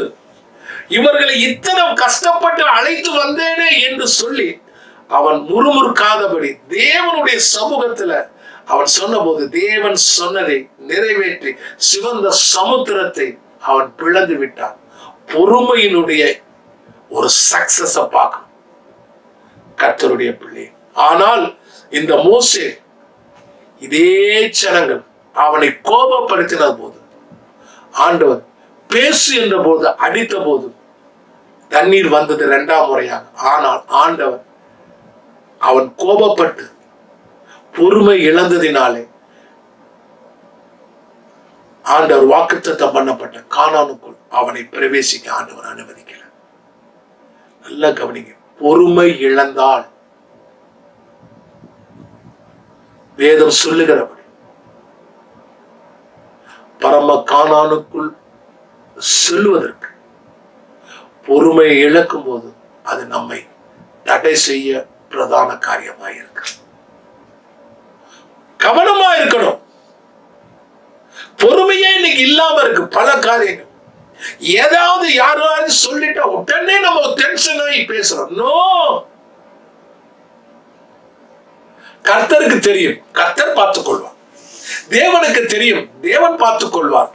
[SPEAKER 1] இவர்களை இத்தனை கஷ்டப்பட்டு அழைத்து வந்தேனே என்று சொல்லி அவன் முறுமுறுக்காதபடி தேவனுடைய சமூகத்துல அவன் சொன்ன போது தேவன் சொன்னதை நிறைவேற்றி சிவந்த சமுத்திரத்தை அவன் பிளந்து விட்டான். பொறுமையினுடைய ஒரு சக்சஸ பார்க்கணும் கர்த்தருடைய பிள்ளை. ஆனால் இந்த மோசே இதே ஜனங்கள் அவனை கோபப்படுத்தின போது, ஆண்டவர் பேசு என்ற போது அடித்த போது தண்ணீர் வந்தது 2ஆம் முறையாக. ஆனால் ஆண்டவர் அவன் கோபப்பட்டு பொறுமை இழந்ததினாலே ஆண்டவர் வாக்குத்தத்தம் பண்ணப்பட்ட கானானுக்குள் அவனை பிரவேசிக்க ஆண்டவர் அனுமதிக்கல. நல்லா கவனிங்க. பொறுமை இழந்தால் வேதம் சொல்லுகிறபடி பரம கானானுக்குள் செல்வதற்கு பொறுமையை இழக்கும் போது அது நம்மை தடை செய்ய பிரதான காரியமாக இருக்கு. கவனமா இருக்கணும். பொறுமையே இன்னைக்கு இல்லாம இருக்கு. பல காரியங்கள் ஏதாவது யாராவது சொல்லிட்டா உடனே நம்ம டென்ஷன் ஆகி பேசுறோம். நோ, கர்த்தருக்கு தெரியும், கர்த்தர் பார்த்துக் கொள்வார். தேவனுக்கு தெரியும், தேவன் பார்த்துக் கொள்வார்.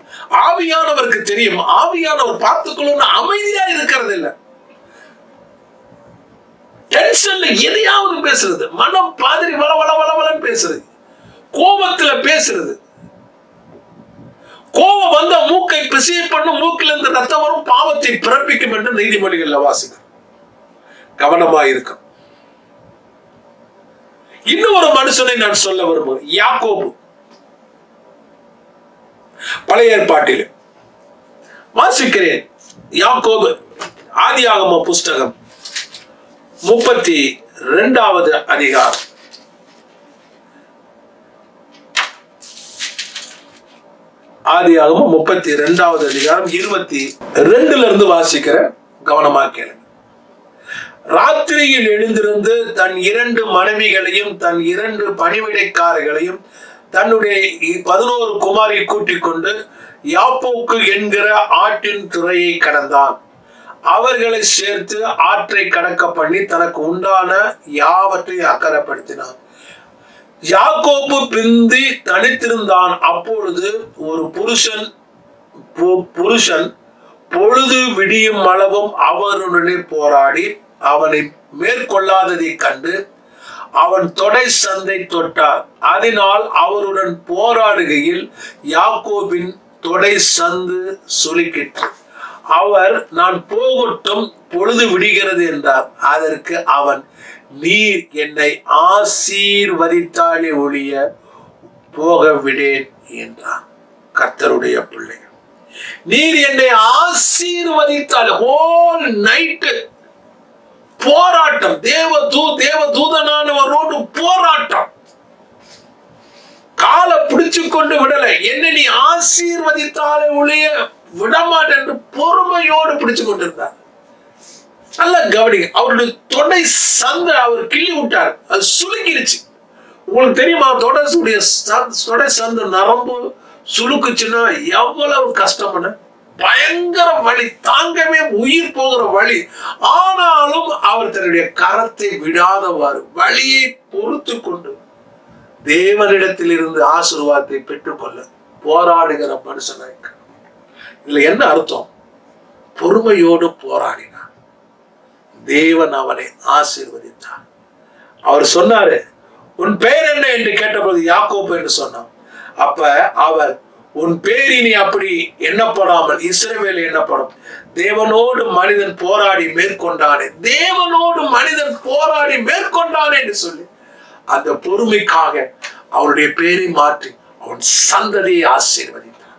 [SPEAKER 1] ஆவியானவருக்கு தெரியும், ஆவியானவர் பார்த்துக் கொள்ளும். அமைதியா இருக்கிறது இல்ல, டென்ஷன்ல எதையாவது பேசுறது, மனம் பாதிரி வள வள வளவலன்னு பேசுறது, கோபத்துல பேசுறது. கோபம் வந்த மூக்கை பிசைய பண்ணும், மூக்கில் இருந்து ரத்தம் வரும், பாவத்தை பிறப்பிக்கும் என்று நீதிமொழிகள்ல வாசிக்கிறோம். கவனமா இருக்கும். இன்னும் ஒரு மனுஷனை நான் சொல்ல விரும்புகிறேன். யாக்கோபு. பழைய ஏற்பாட்டில் வாசிக்கிறேன். யாக்கோபு ஆதியாகம புஸ்தகம் 32வது அதிகாரம். ஆதியாகமம் 32வது அதிகாரம் 22 இருந்து வாசிக்கிறேன். கவனமா கேளுங்க. ராத்திரியில் எழுந்திருந்து தன் 2 மனைவிகளையும் தன் 2 பணிவிடைக்காரர்களையும் தன்னுடைய 11 குமாரை கூட்டிக் கொண்டு யாப்போக்கு என்கிற ஆற்றின் துறையை கடந்தான். அவர்களை சேர்த்து ஆற்றை கடக்க பண்ணி தனக்கு உண்டான யாவற்றையும் அக்கறைப்படுத்தினான். யாக்கோபு பிந்தி தனித்திருந்தான். அப்பொழுது ஒரு புருஷன் பொழுது விடியும் அளவும் அவருடனே போராடி அவனை மேற்கொள்ளாததை கண்டு அவன் தொடை சந்தை தொட்டார். அதனால் அவருடன் போராடுகையில் யாக்கோபின் தொடை சந்து சுளுக்கிற்று. அவர், நான் போகட்டும், பொழுது விடுகிறது என்றார். அதற்கு அவன், நீர் என்னை ஆசீர்வதித்தாலே ஒழிய போக விடேன் என்றார். கர்த்தருடைய பிள்ளைகள், நீர் என்னை ஆசீர்வதித்தால், ஹோல் நைட்டு போராட்டம், தேவ தூதனானவரோடு போராட்டம், காலை பிடிச்சு கொண்டு விடலை. என்னை நீ ஆசீர்வதித்தாலே ஒழிய விடமாட்டேன் என்று பொறுமையோடு பிடிச்சு கொண்டிருந்தார். நல்லா கவனிங்க. அவருடைய தொடை சந்தை அவர் கிள்ளி விட்டார், அது சுளுக்கிடுச்சு. உங்களுக்கு தெரியுமா, தொடை சந்தை நரம்பு சுளுக்குச்சுன்னா எவ்வளவு கஷ்டம், பயங்கர வலி, தாங்கவே உயிர் போகிற வலி. ஆனாலும் அவர் தன்னுடைய கரத்தை விடாதவாறு வலியை பொறுத்து கொண்டு தேவனிடத்தில் இருந்து ஆசீர்வாதத்தை பெற்றுக்கொள்ள போராடுகிற மனுஷனாக. இதுல என்ன அர்த்தம்? பொறுமையோடு போராடினார், தேவன் அவனை ஆசீர்வதித்தார். அவர் சொன்னாரு, உன் பெயர் என்ன என்று கேட்டபோது யாக்கோபு என்று சொன்னான். அப்ப அவர், உன் பேர் இனி அப்படி எண்ணப்படாமல் இஸ்ரவேல் எண்ணப்படும். தேவனோடு மனிதன் போராடி மேற்கொண்டானே, தேவனோடு மனிதன் போராடி மேற்கொண்டானே என்று சொல்லி அந்த பொறுமைக்காக அவருடைய பேரை மாற்றி அவன் சந்ததியை ஆசீர்வதித்தார்.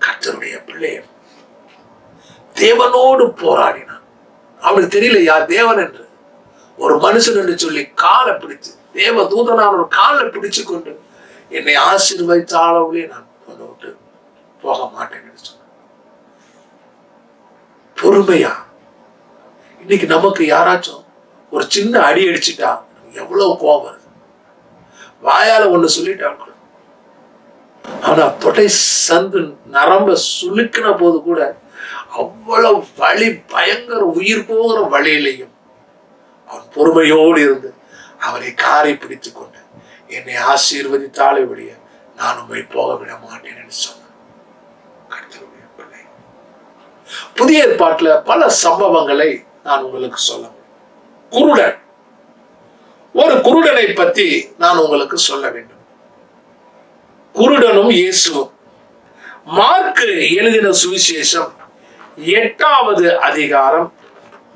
[SPEAKER 1] கர்த்தருடைய பிள்ளையை தேவனோடு போராடினான். அவனுக்கு தெரியல யார் தேவன் என்று. ஒரு மனுஷன் என்று சொல்லி காலை பிடித்து, தேவ தூதனான காலை பிடிச்சு கொண்டு, என்னை ஆசீர்வதித்தாலே நான் கொண்டு விட்டு போக மாட்டேன் என்று சொன்ன பொறுமையா. இன்னைக்கு நமக்கு யாராச்சும் ஒரு சின்ன அடி அடிச்சுட்டா எவ்வளவு கோபம் வருது. வாயால ஒண்ணு சொல்லிட்டாங்க, ஆனா தொடை சந்து நரம்ப சுளுக்கின போது கூட அவ்வளவு வலி, பயங்கர உயிர் போகிற வழியிலையும் அவன் பொறுமையோடு இருந்து அவரை காரை பிடித்துக் கொண்டு, என்னை ஆசீர்வதித்தாலே விடிய நான் உண்மை போக விட மாட்டேன் என்று சொன்னான். புதிய ஏற்பாட்டுல பல சம்பவங்களை நான் உங்களுக்கு சொல்ல. குருடன், ஒரு குருடனை பத்தி நான் உங்களுக்கு சொல்ல வேண்டும். குருடனும் இயேசுவும். மார்க்கு எழுதின சுவிசேஷம் 8வது அதிகாரம்.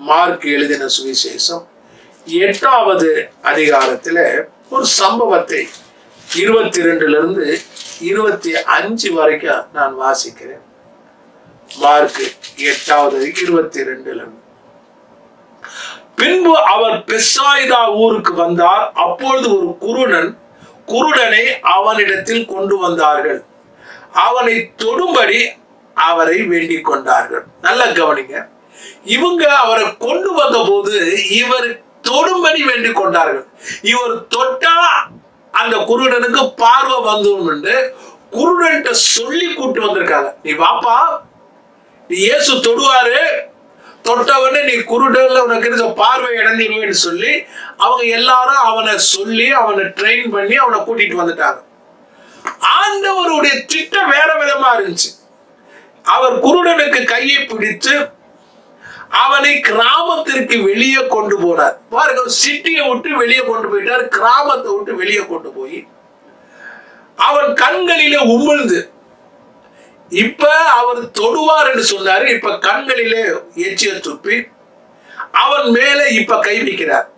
[SPEAKER 1] மார்க் எழுதின சுவிசேஷம் 8வது அதிகாரத்துல ஒரு சம்பவத்தை 22 25 வரைக்கும் நான் வாசிக்கிறேன். மார்க் 8வது 22. பின்பு அவர் பெசாய்தா ஊருக்கு வந்தார். அப்பொழுது ஒரு குருடனை அவனிடத்தில் கொண்டு வந்தார்கள். அவனை தொடும்படி அவரை வேண்டிக் கொண்டார்கள். நல்ல கவனிங்க, இவங்க அவரை கொண்டு வந்த போது இவர் தொடும்படி வேண்டிக் கொண்டார்கள். இவர் தொட்டா அந்த குருடனுக்கு பார்வை வந்து குருடன்ட்ட சொல்லி கூட்டு வந்திருக்காங்க. நீ வாப்பா, நீ இயேசு தொடுவாரு, தொட்டவனே நீ குருடன்ல உனக்கு பார்வை இழந்துருவேன்னு சொல்லி அவங்க எல்லாரும் அவனை சொல்லி அவனை ட்ரெயின் பண்ணி அவனை கூட்டிட்டு வந்துட்டாங்க. ஆண்டவருடைய திட்டம் வேற விதமா இருந்துச்சு. அவர் குருடனுக்கு கையை பிடித்து அவனை கிராமத்திற்கு வெளியே கொண்டு போனார். பாருங்க, சிட்டியை விட்டு வெளியே கொண்டு போயிட்டார். கிராமத்தை விட்டு வெளியே கொண்டு போய் அவன் கண்களிலே உமிழ்ந்து, இப்ப அவர் தொடுவார் என்று சொன்னாரு, இப்ப கண்களிலே எச்சிய துப்பி அவன் மேல இப்ப கை வைக்கிறார்.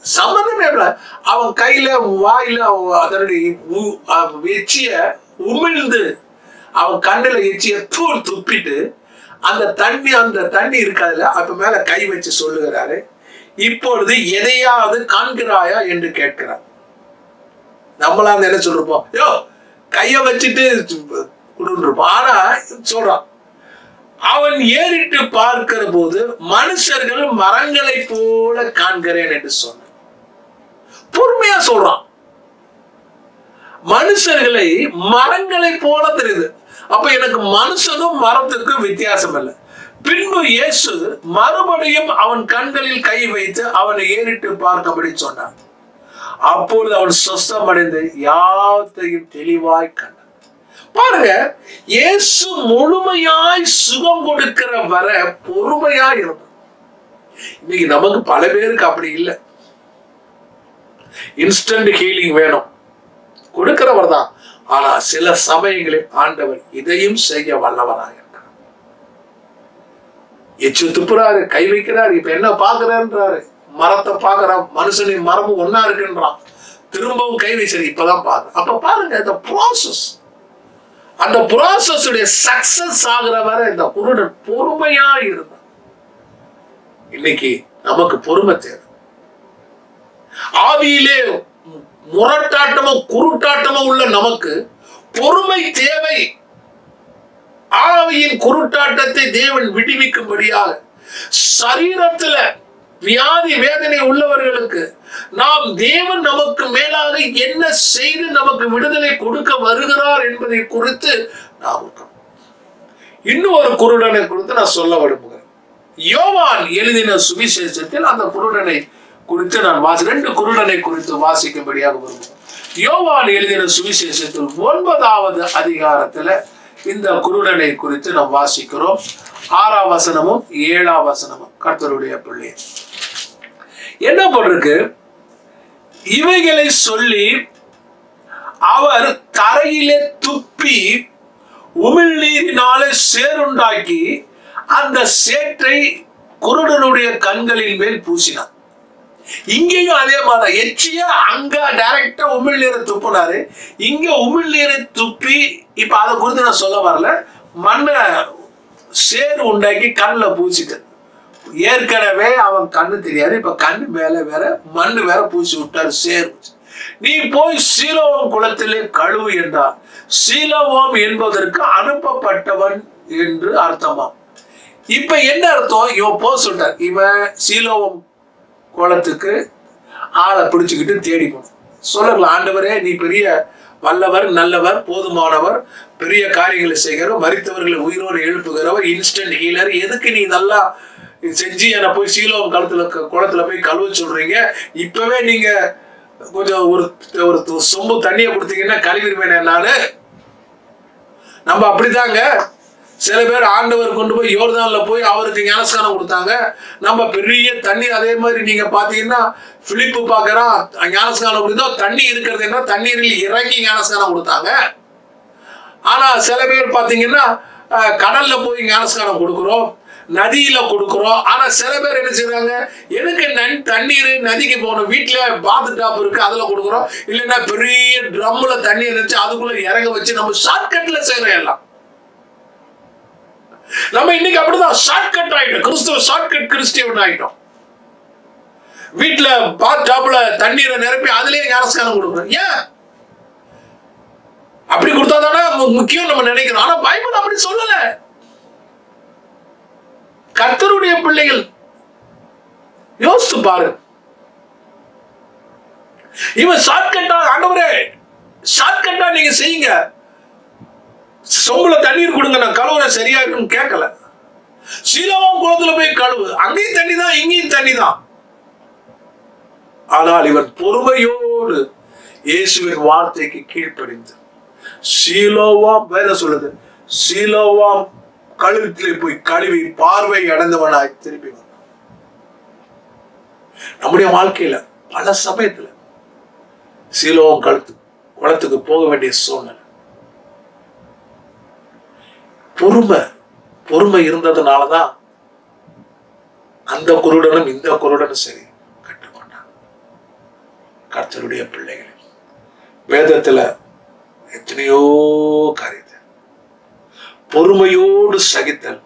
[SPEAKER 1] சம்பந்தமே அவன் கையில வாயில அதனுடைய எச்சிய உமிழ்ந்து அவன் கண்ணுல எச்சிய துப்பிட்டு அந்த தண்ணி இருக்காதுல, அப்ப மேல கை வச்சு சொல்லுகிறாரு, இப்பொழுது எதையாவது காண்கிறாயா என்று கேட்கிறார். நம்மளா என்ன சொல்றோம், யோ கைய வச்சுட்டு கொடுப்போம். ஆனா சொல்றான், அவன் ஏறிட்டு பார்க்கிற போது மனுஷர்கள் மரங்களை போல காண்கிறேன் என்று சொன்ன. பொறுமையா சொல்றான், மனுஷர்களை மரங்களை போல தெரியுது. அப்ப எனக்கு மனுஷனும் மரத்துக்கும் வித்தியாசம் இல்லை. பின்பு இயேசு மறுபடியும் அவன் கண்களில் கை வைத்து அவனை ஏறிட்டு பார்க்கபடி சொன்னான். அப்பொழுது அவன் சொஸ்தமடைந்து யாவத்தையும் தெளிவாய் கண்டான். பாருங்க, இயேசு முழுமையாய் சுகம் கொடுக்கிற வர பொறுமையா இருந்தான். இன்னைக்கு நமக்கு பல பேருக்கு அப்படி இல்லை. இன்ஸ்டன்ட் ஹீலிங் வேணும், கொடுக்கிறவர் தான். ஆனா சில சமயங்களில் ஆண்டவர் இதையும் செய்ய வல்லவராக இருக்கிறார். எச்சு துப்புறாரு, கை வைக்கிறாரு, இப்ப என்ன பாக்குறாரு, மரத்தை பாக்குறான், மனுஷனின் மரமும் ஒன்னா இருக்குன்றான், திரும்பவும் கை வச்சு இப்பதான் பாரு. அப்ப பாருங்க, இந்த ப்ராசஸ், அந்த ப்ராசஸ் சக்சஸ் ஆகிற வரை இந்த குருடன் பொறுமையா இருந்தான். இன்னைக்கு நமக்கு பொறுமை தேவை. ஆவியிலே முரட்டாட்டமும் குருட்டாட்டமும் உள்ள நமக்கு பொறுமை தேவை. ஆவியின் குருட்டாட்டத்தை தேவன் விடுவிக்கும்படியாக சரீரத்துல வியாதி வேதனை உள்ளவர்களுக்கு நாம் தேவன் நமக்கு மேலாக என்ன செய்து நமக்கு விடுதலை கொடுக்க வருகிறார் என்பதை குறித்து நாம் இன்னும் ஒரு குருடனை குறித்து நான் சொல்ல விரும்புகிறேன். யோவான் எழுதின சுவிசேஷத்தில் அந்த குருடனை குறித்து நான் 2 குருடனை குறித்து வாசிக்கும்படியாக விரும்புகிறேன். யோவான் எழுதின சுவிசேஷத்தில் 9வது அதிகாரத்துல இந்த குருடனை குறித்து நாம் வாசிக்கிறோம். 6ஆம் வசனமும் 7ஆம் வசனமும். கர்த்தருடைய பிள்ளை என்ன போட்டிருக்கு, இவைகளை சொல்லி அவர் தரையிலே துப்பி உமிழ்நீரினாலே சேருண்டாக்கி அந்த சேற்றை குருடனுடைய கண்களின் மேல் பூசினார். இங்கேயும் அதே மாதிரி எச்சிய அங்க டைரக்டா உமிழ்நீரை துப்புனாரு, இங்க உமிழ்நீரை துப்பி, இப்ப அதை குறித்து நான் சொல்ல வரல, மண்ணை சேறு உண்டாக்கி கண்ணில் பூசிட்டு, ஏற்கனவே அவன் கண்ணு தெரியாது, இப்ப கண்ணு மேல வேற மண்ணு வேற பூசி விட்டாரு, சேரு. நீ போய் சீலோவாம் குளத்திலே கழுவு என்றார். சீலோவாம் என்பதற்கு அனுப்பப்பட்டவன் என்று அர்த்தமா. இப்ப என்ன அர்த்தம், இவன் போ சொல்றார், இவன் சீலோவாம் குளத்துக்கு ஆளை பிடிச்சுக்கிட்டு தேடி போகணும். சொல்லலாம், ஆண்டவரே நீ பெரிய வல்லவர், நல்லவர், போதுமானவர், பெரிய காரியங்களை செய்கிறவர், மரித்தவர்களை உயிரோடு எழுப்புகிறவர், இன்ஸ்டன்ட் ஹீலர், எதுக்கு நீ நல்லா செஞ்சு என்னை போய் சீலோவாம் குளத்துல போய் கழுவ சொல்றீங்க? இப்பவே நீங்க கொஞ்சம் ஒரு சொம்பு தண்ணியை கொடுத்தீங்கன்னா கழுவிடுவேன். நானு நம்ம அப்படிதாங்க. சில பேர் ஆண்டவர் கொண்டு போய் யோர்தான்ல போய் அவருக்கு ஞானஸ்நானம் கொடுத்தாங்க. நம்ம பெரிய தண்ணி, அதே மாதிரி நீங்க பாத்தீங்கன்னா பிலிப்பு பாக்குறான், ஞானஸ்நானம் கொடுத்தா தண்ணி இருக்கிறது என்ன, தண்ணீரில் இறங்கி ஞானஸ்நானம் கொடுத்தாங்க. ஆனா சில பேர் பாத்தீங்கன்னா கடல்ல போய் ஞானஸ்நானம் கொடுக்குறோம், நதியில கொடுக்குறோம். ஆனா சில பேர் என்ன செய்றாங்க, எனக்கு தண்ணீர் நதிக்கு போகணும், வீட்டுல பாத்து டாப் இருக்கு அதுல கொடுக்குறோம், இல்லைன்னா பெரிய ட்ரம்ல தண்ணி இருந்துச்சு அதுக்குள்ள இறங்க வச்சு நம்ம ஷார்ட்கட்ல செய்யறோம். எல்லாம் நம்ம இன்னைக்கு அப்படிதான் ஷார்ட்கட் ஆயிட்டோம், கிறிஸ்துவ ஷார்ட்கட் கிறிஸ்டியன் ஆயிட்டோம். வீட்டுல பாத்டப்ல தண்ணீரை நிரப்பி அதுலயே ஞானஸ்நானம் கொடுக்குறோம். ஏன் அப்படி கொடுத்தாதானே முக்கியம் நம்ம நினைக்கிறோம். ஆனா பைபிள் அப்படி சொல்லல. கர்த்தருடைய பிள்ளைகள் யோசித்து பாரு. இவன் ஷார்ட்கட்டா, ஆண்டவரே ஷார்ட்கட்டா நீங்க செய்யுங்க, சொம்புல தண்ணீர் கொடுங்க, நான் கழுவுறேன் சரியா இருக்குன்னு கேட்கல. சீலோவாம் குளத்துல போய் கழுவு, அங்கேயும் தண்ணி தான் இங்கேயும் தண்ணி தான். ஆனால் இவன் பொறுமையோடு இயேசுவின் வார்த்தைக்கு கீழ்ப்படிந்து சீலோவாம் வேதம் சொல்லுது, சீலோவாம் கழுத்திலே போய் கழுவி பார்வை அடைந்தவனாய் திருப்பி வந்தான். நம்முடைய வாழ்க்கையில பல சமயத்துல சீலோவாம் குளத்துக்கு போக வேண்டிய சூழ்நிலை. பொறுமை இருந்ததுனாலதான் அந்த குருடனும் இந்த குருடனும் சரி கற்றுக்கொண்டான். கர்த்தருடைய பிள்ளைகள் வேதத்துல எத்தனையோ காரியத்தை பொறுமையோடு சகித்தல்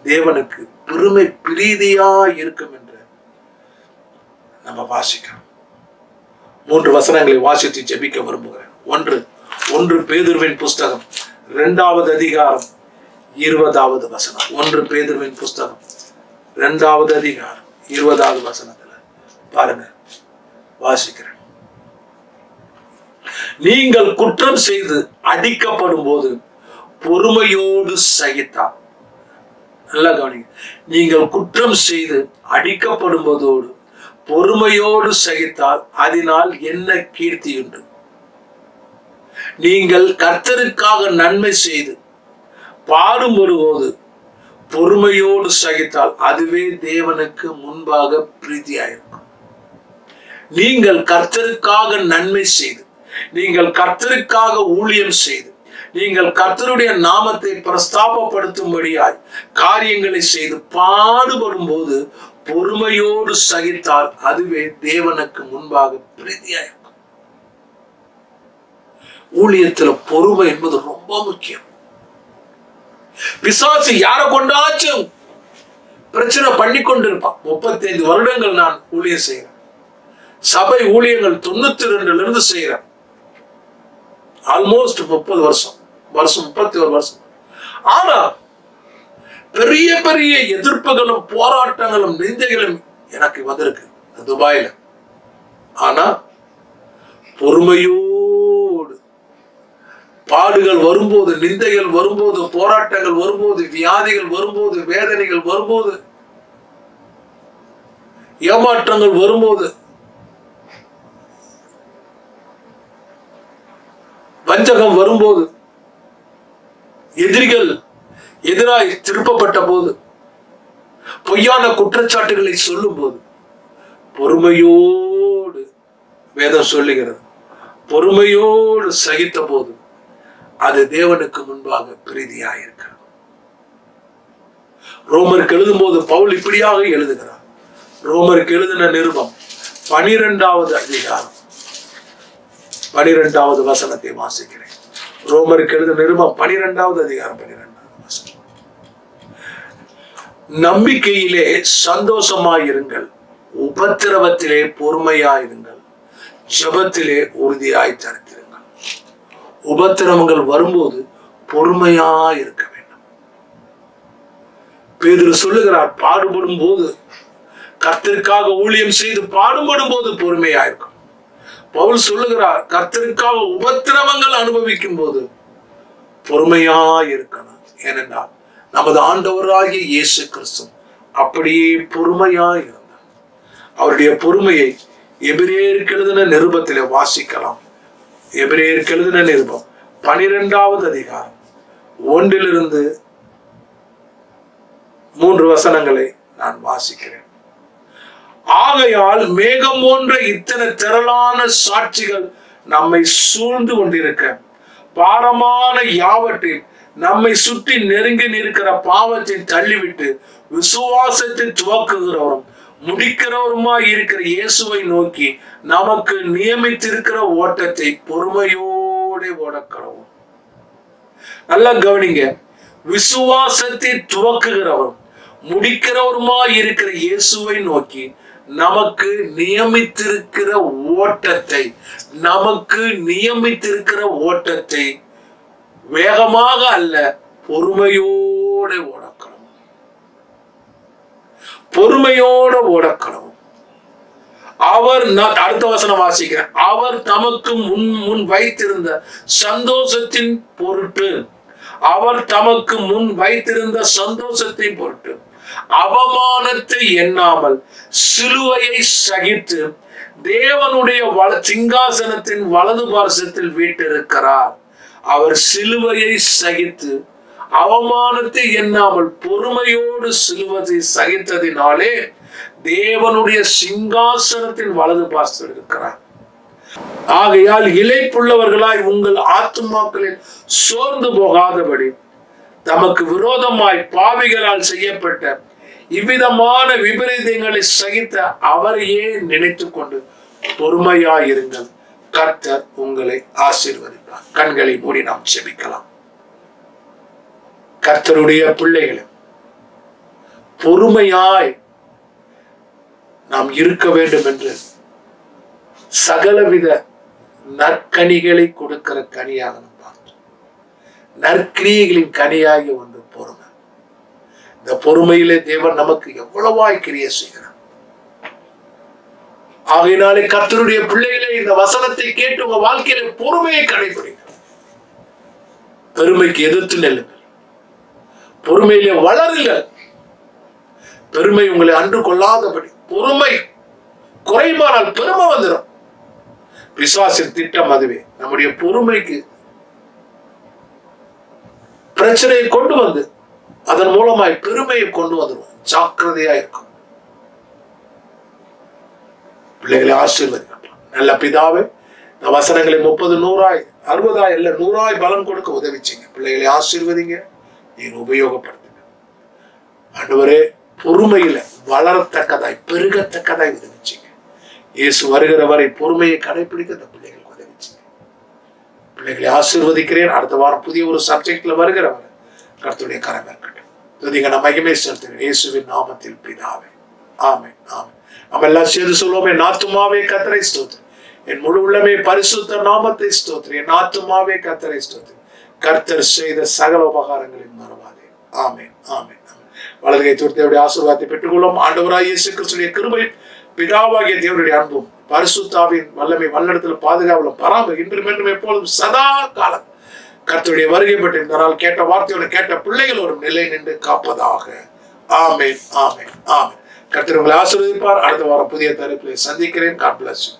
[SPEAKER 1] தேவனுக்கு பெருமை பிரீதியா இருக்கும் என்று நம்ம வாசிக்கிறோம். 3 வசனங்களை வாசித்து ஜெபிக்க விரும்புகிறேன். ஒன்று பேதுருவின் புஸ்தகம் 2வது அதிகாரம் 20வது வசனம். 1 பேதுருவின் புஸ்தகம் 2வது அதிகாரம் 20வது வசனத்துல பாருங்க, வாசிக்கிறேன். நீங்கள் குற்றம் செய்து அடிக்கப்படும் போது பொறுமையோடு சகித்தால், நல்லா கவனிங்க, நீங்கள் குற்றம் செய்து அடிக்கப்படும் போதோடு பொறுமையோடு சகித்தால் அதனால் என்ன கீர்த்தி உண்டு? நீங்கள் கர்த்தருக்காக நன்மை செய்து பாடுபடும்போது பொறுமையோடு சகித்தால் அதுவே தேவனுக்கு முன்பாக பிரீதியாயிருக்கும். நீங்கள் கர்த்தருக்காக நன்மை செய்து, நீங்கள் கர்த்தருக்காக ஊழியம் செய்து, நீங்கள் கர்த்தருடைய நாமத்தை பிரஸ்தாபப்படுத்தும்படியாய் காரியங்களை செய்து பாடுபடும் போது பொறுமையோடு சகித்தால் அதுவே தேவனுக்கு முன்பாக பிரீதியாயிருக்கும். ஊழியத்துல பொறுமை என்பது ரொம்ப முக்கியம். பிசாசு யாரை கொண்டாச்சும் பிரச்சனை பண்ணி கொண்டிருப்பான். 35 வருடங்கள் நான் ஊழியம் செய்கிறேன். சபை ஊழியங்கள் 92 இருந்து செய்கிறேன். ஆல்மோஸ்ட் 30 வருஷம் 31 வருஷம். ஆனா பெரிய பெரிய எதிர்ப்புகளும் போராட்டங்களும் நிந்தைகளும் எனக்கு வந்திருக்கு துபாயில. ஆனா பொறுமையோடு பாடுகள் வரும்போது, நிந்தைகள் வரும்போது, போராட்டங்கள் வரும்போது, வியாதிகள் வரும்போது, வேதனைகள் வரும்போது, ஏமாற்றங்கள் வரும்போது, வஞ்சகம் வரும்போது, எதிரிகள் எதிராய் திருப்பப்பட்ட போது, பொய்யான குற்றச்சாட்டுகளை சொல்லும் போது பொறுமையோடு வேதம் சொல்லுகிறது, பொறுமையோடு சகித்த போது அது தேவனுக்கு முன்பாக பிரீதியாயிருக்கிறது. ரோமருக்கு எழுதும் போது பவுல் இப்படியாக எழுதுகிறார். ரோமருக்கு எழுதின நிருபம் 12வது அதிகாரம் 12வது வசனத்தை வாசிக்கிறேன். ரோமருக்கு எழுதின நிருபம் 12வது அதிகாரம் 12வது வசனம். நம்பிக்கையிலே சந்தோஷமாயிருங்கள், உபத்திரவத்திலே பொறுமையாயிருங்கள், ஜெபத்திலே உறுதியாய் தரித்திருங்கள். உபத்திரவங்கள் வரும்போது பொறுமையா இருக்க வேண்டும். பேதுரு சொல்லுகிறார், பாடுபடும் போது, கர்த்தருக்காக ஊழியம் செய்து பாடுபடும் போது பொறுமையா இருக்கும். பவுல் சொல்லுகிறார், கர்த்தருக்காக உபத்திரவங்கள் அனுபவிக்கும் போது பொறுமையா இருக்கணும். ஏனென்றால் நமது ஆண்டவராகிய இயேசு கிறிஸ்து அப்படியே பொறுமையா இருந்தார். அவருடைய பொறுமையை எபிரேயருக்கு எழுதின நிருபத்திலே வாசிக்கலாம். எபிரேயருக்கு எழுதின நிருபம் 12வது அதிகாரம் 1 3 வசனங்களை நான் வாசிக்கிறேன். ஆகையால் மேகம் போன்ற இத்தனை திரளான சாட்சிகள் நம்மை சூழ்ந்து கொண்டிருக்க, பாரமான யாவற்றில் நம்மை சுற்றி நெருங்கி நிற்கிற பாவத்தை தள்ளிவிட்டு விசுவாசத்தை துவக்குகிறவரும் முடிக்கிறவருமாய் இருக்கிற இயேசுவை நோக்கி நமக்கு நியமித்திருக்கிற ஓட்டத்தை பொறுமையோட ஓடக்கடவும். நல்லா கவனிங்க, விசுவாசத்தை துவக்குகிறவரும் முடிக்கிறவருமாய் இருக்கிற இயேசுவை நோக்கி நமக்கு நியமித்திருக்கிற ஓட்டத்தை வேகமாக அல்ல, பொறுமையோடு ஓடக்கணும். அவர், அடுத்த வசனம் வாசிக்கிறேன், அவர் தமக்கு முன் வைத்திருந்த சந்தோஷத்தின் பொருட்டு அவமானத்தை எண்ணாமல் சிலுவையை சகித்து தேவனுடைய சிங்காசனத்தின் வலது பார்சத்தில் வீற்றிருக்கிறார். அவர் சிலுவையை சகித்து அவமானத்தை எண்ணாமல் பொறுமையோடு சிலுவையை சகித்ததினாலே தேவனுடைய சிங்காசனத்தின் வலது பார்சத்தில் இருக்கிறார். ஆகையால் இளைப்புள்ளவர்களாய் உங்கள் ஆத்துமாக்களில் சோர்ந்து போகாதபடி தமக்கு விரோதமாய் பாவிகளால் செய்யப்பட்ட இவ்விதமான விபரீதங்களை சகித்த அவரையே நினைத்துக் கொண்டு பொறுமையாயிருங்கள். கர்த்தர் உங்களை ஆசீர்வதிப்பார். கண்களை மூடி நாம் ஜெபிக்கலாம். கர்த்தருடைய பிள்ளைகளை பொறுமையாய் நாம் இருக்க வேண்டும் என்று சகலவித நற்கனிகளை கொடுக்கிற கனியாக நாம் பார்த்தோம். நற்கிரியைகளின் கனியாகிய ஒன்று பொறுமை. இந்த பொறுமையிலே தேவன் நமக்கு எவ்வளவாய் கிரியை செய்கிறார். ஆகையினாலே கர்த்தருடைய பிள்ளைகளே, இந்த வசனத்தை கேட்டு உங்க வாழ்க்கையில பொறுமையை கடைபிடிங்க. பெருமைக்கு எதிர்த்து நெல்லுங்கள். பொறுமையிலே வளருங்கள். பெருமை உங்களை அன்று கொள்ளாதபடி. பொறுமை குறைமானால் பெருமை வந்துடும். பிசாசின் திட்டம் அதுவே. நம்முடைய பொறுமைக்கு பிரச்சனையை கொண்டு வந்து அதன் மூலமாய் பெருமையை கொண்டு வந்துடும். ஜாக்கிரதையா இருக்கும். பிள்ளைகளை ஆசீர்வதிக்கலாம். நல்ல பிதாவே, இந்த வசனங்களை 30, 100, 60 இல்ல 100 பலன் கொடுக்க உதவிச்சிங்க. பிள்ளைகளை ஆசீர்வதிங்க, நீங்க உபயோகப்படுத்துங்க. ஆண்டவரே, பொறுமையில வளரத்தக்கதாய் பெருகத்தக்கதாய் உதவிச்சிங்க. இயேசு வருகிற வரை பொறுமையை கடைபிடிக்க இந்த பிள்ளைகளுக்கு உதவிச்சிங்க. பிள்ளைகளை ஆசீர்வதிக்கிறேன். அடுத்த வாரம் புதிய ஒரு சப்ஜெக்ட்ல வருகிற வரை கர்த்தருடைய கரம் இருக்கட்டும். நான் மகிமை செலுத்துகிறேன் இயேசுவின் நாமத்தில் பிதாவே. ஆமென், ஆமென். நம்ம எல்லாம் சேர்ந்து சொல்லுவோமே, என் ஆத்துமாவே கர்த்தரை ஸ்தோத்திரி, என் முழு உள்ளமே பரிசுத்த நாமத்தை ஸ்தோத்திரி, என் ஆத்துமாவே கர்த்தரை ஸ்தோத்திரி, கர்த்தர் செய்த சகல உபகாரங்களின் மறவாதே. ஆமென், ஆமென். வலதுகை தூர்த்தியுடைய ஆசீர்வாதத்தை பெற்றுக்கொள்ளும். ஆண்டவராய் இயேசு கிறிஸ்துவின் கிருபை, பிதாவாகிய தேவனுடைய அன்பும், பரிசுத்தாவின் வல்லமை, வல்லடத்தில் பாதுகாவலும், பராமரி இன்றும் என்றும் எப்பொழுதும் சதா காலம் கர்த்தருடைய வருகை பற்றி இந்த நாள் கேட்ட வார்த்தையோட கேட்ட பிள்ளைகள் ஒரு நிலை நின்று காப்பதாக. ஆமென், ஆமென், ஆமென். கர்த்தர் உங்களை ஆசீர்வதிப்பார். அடுத்த வாரம் புதிய தலைப்பில் சந்திக்கிறேன். God bless you.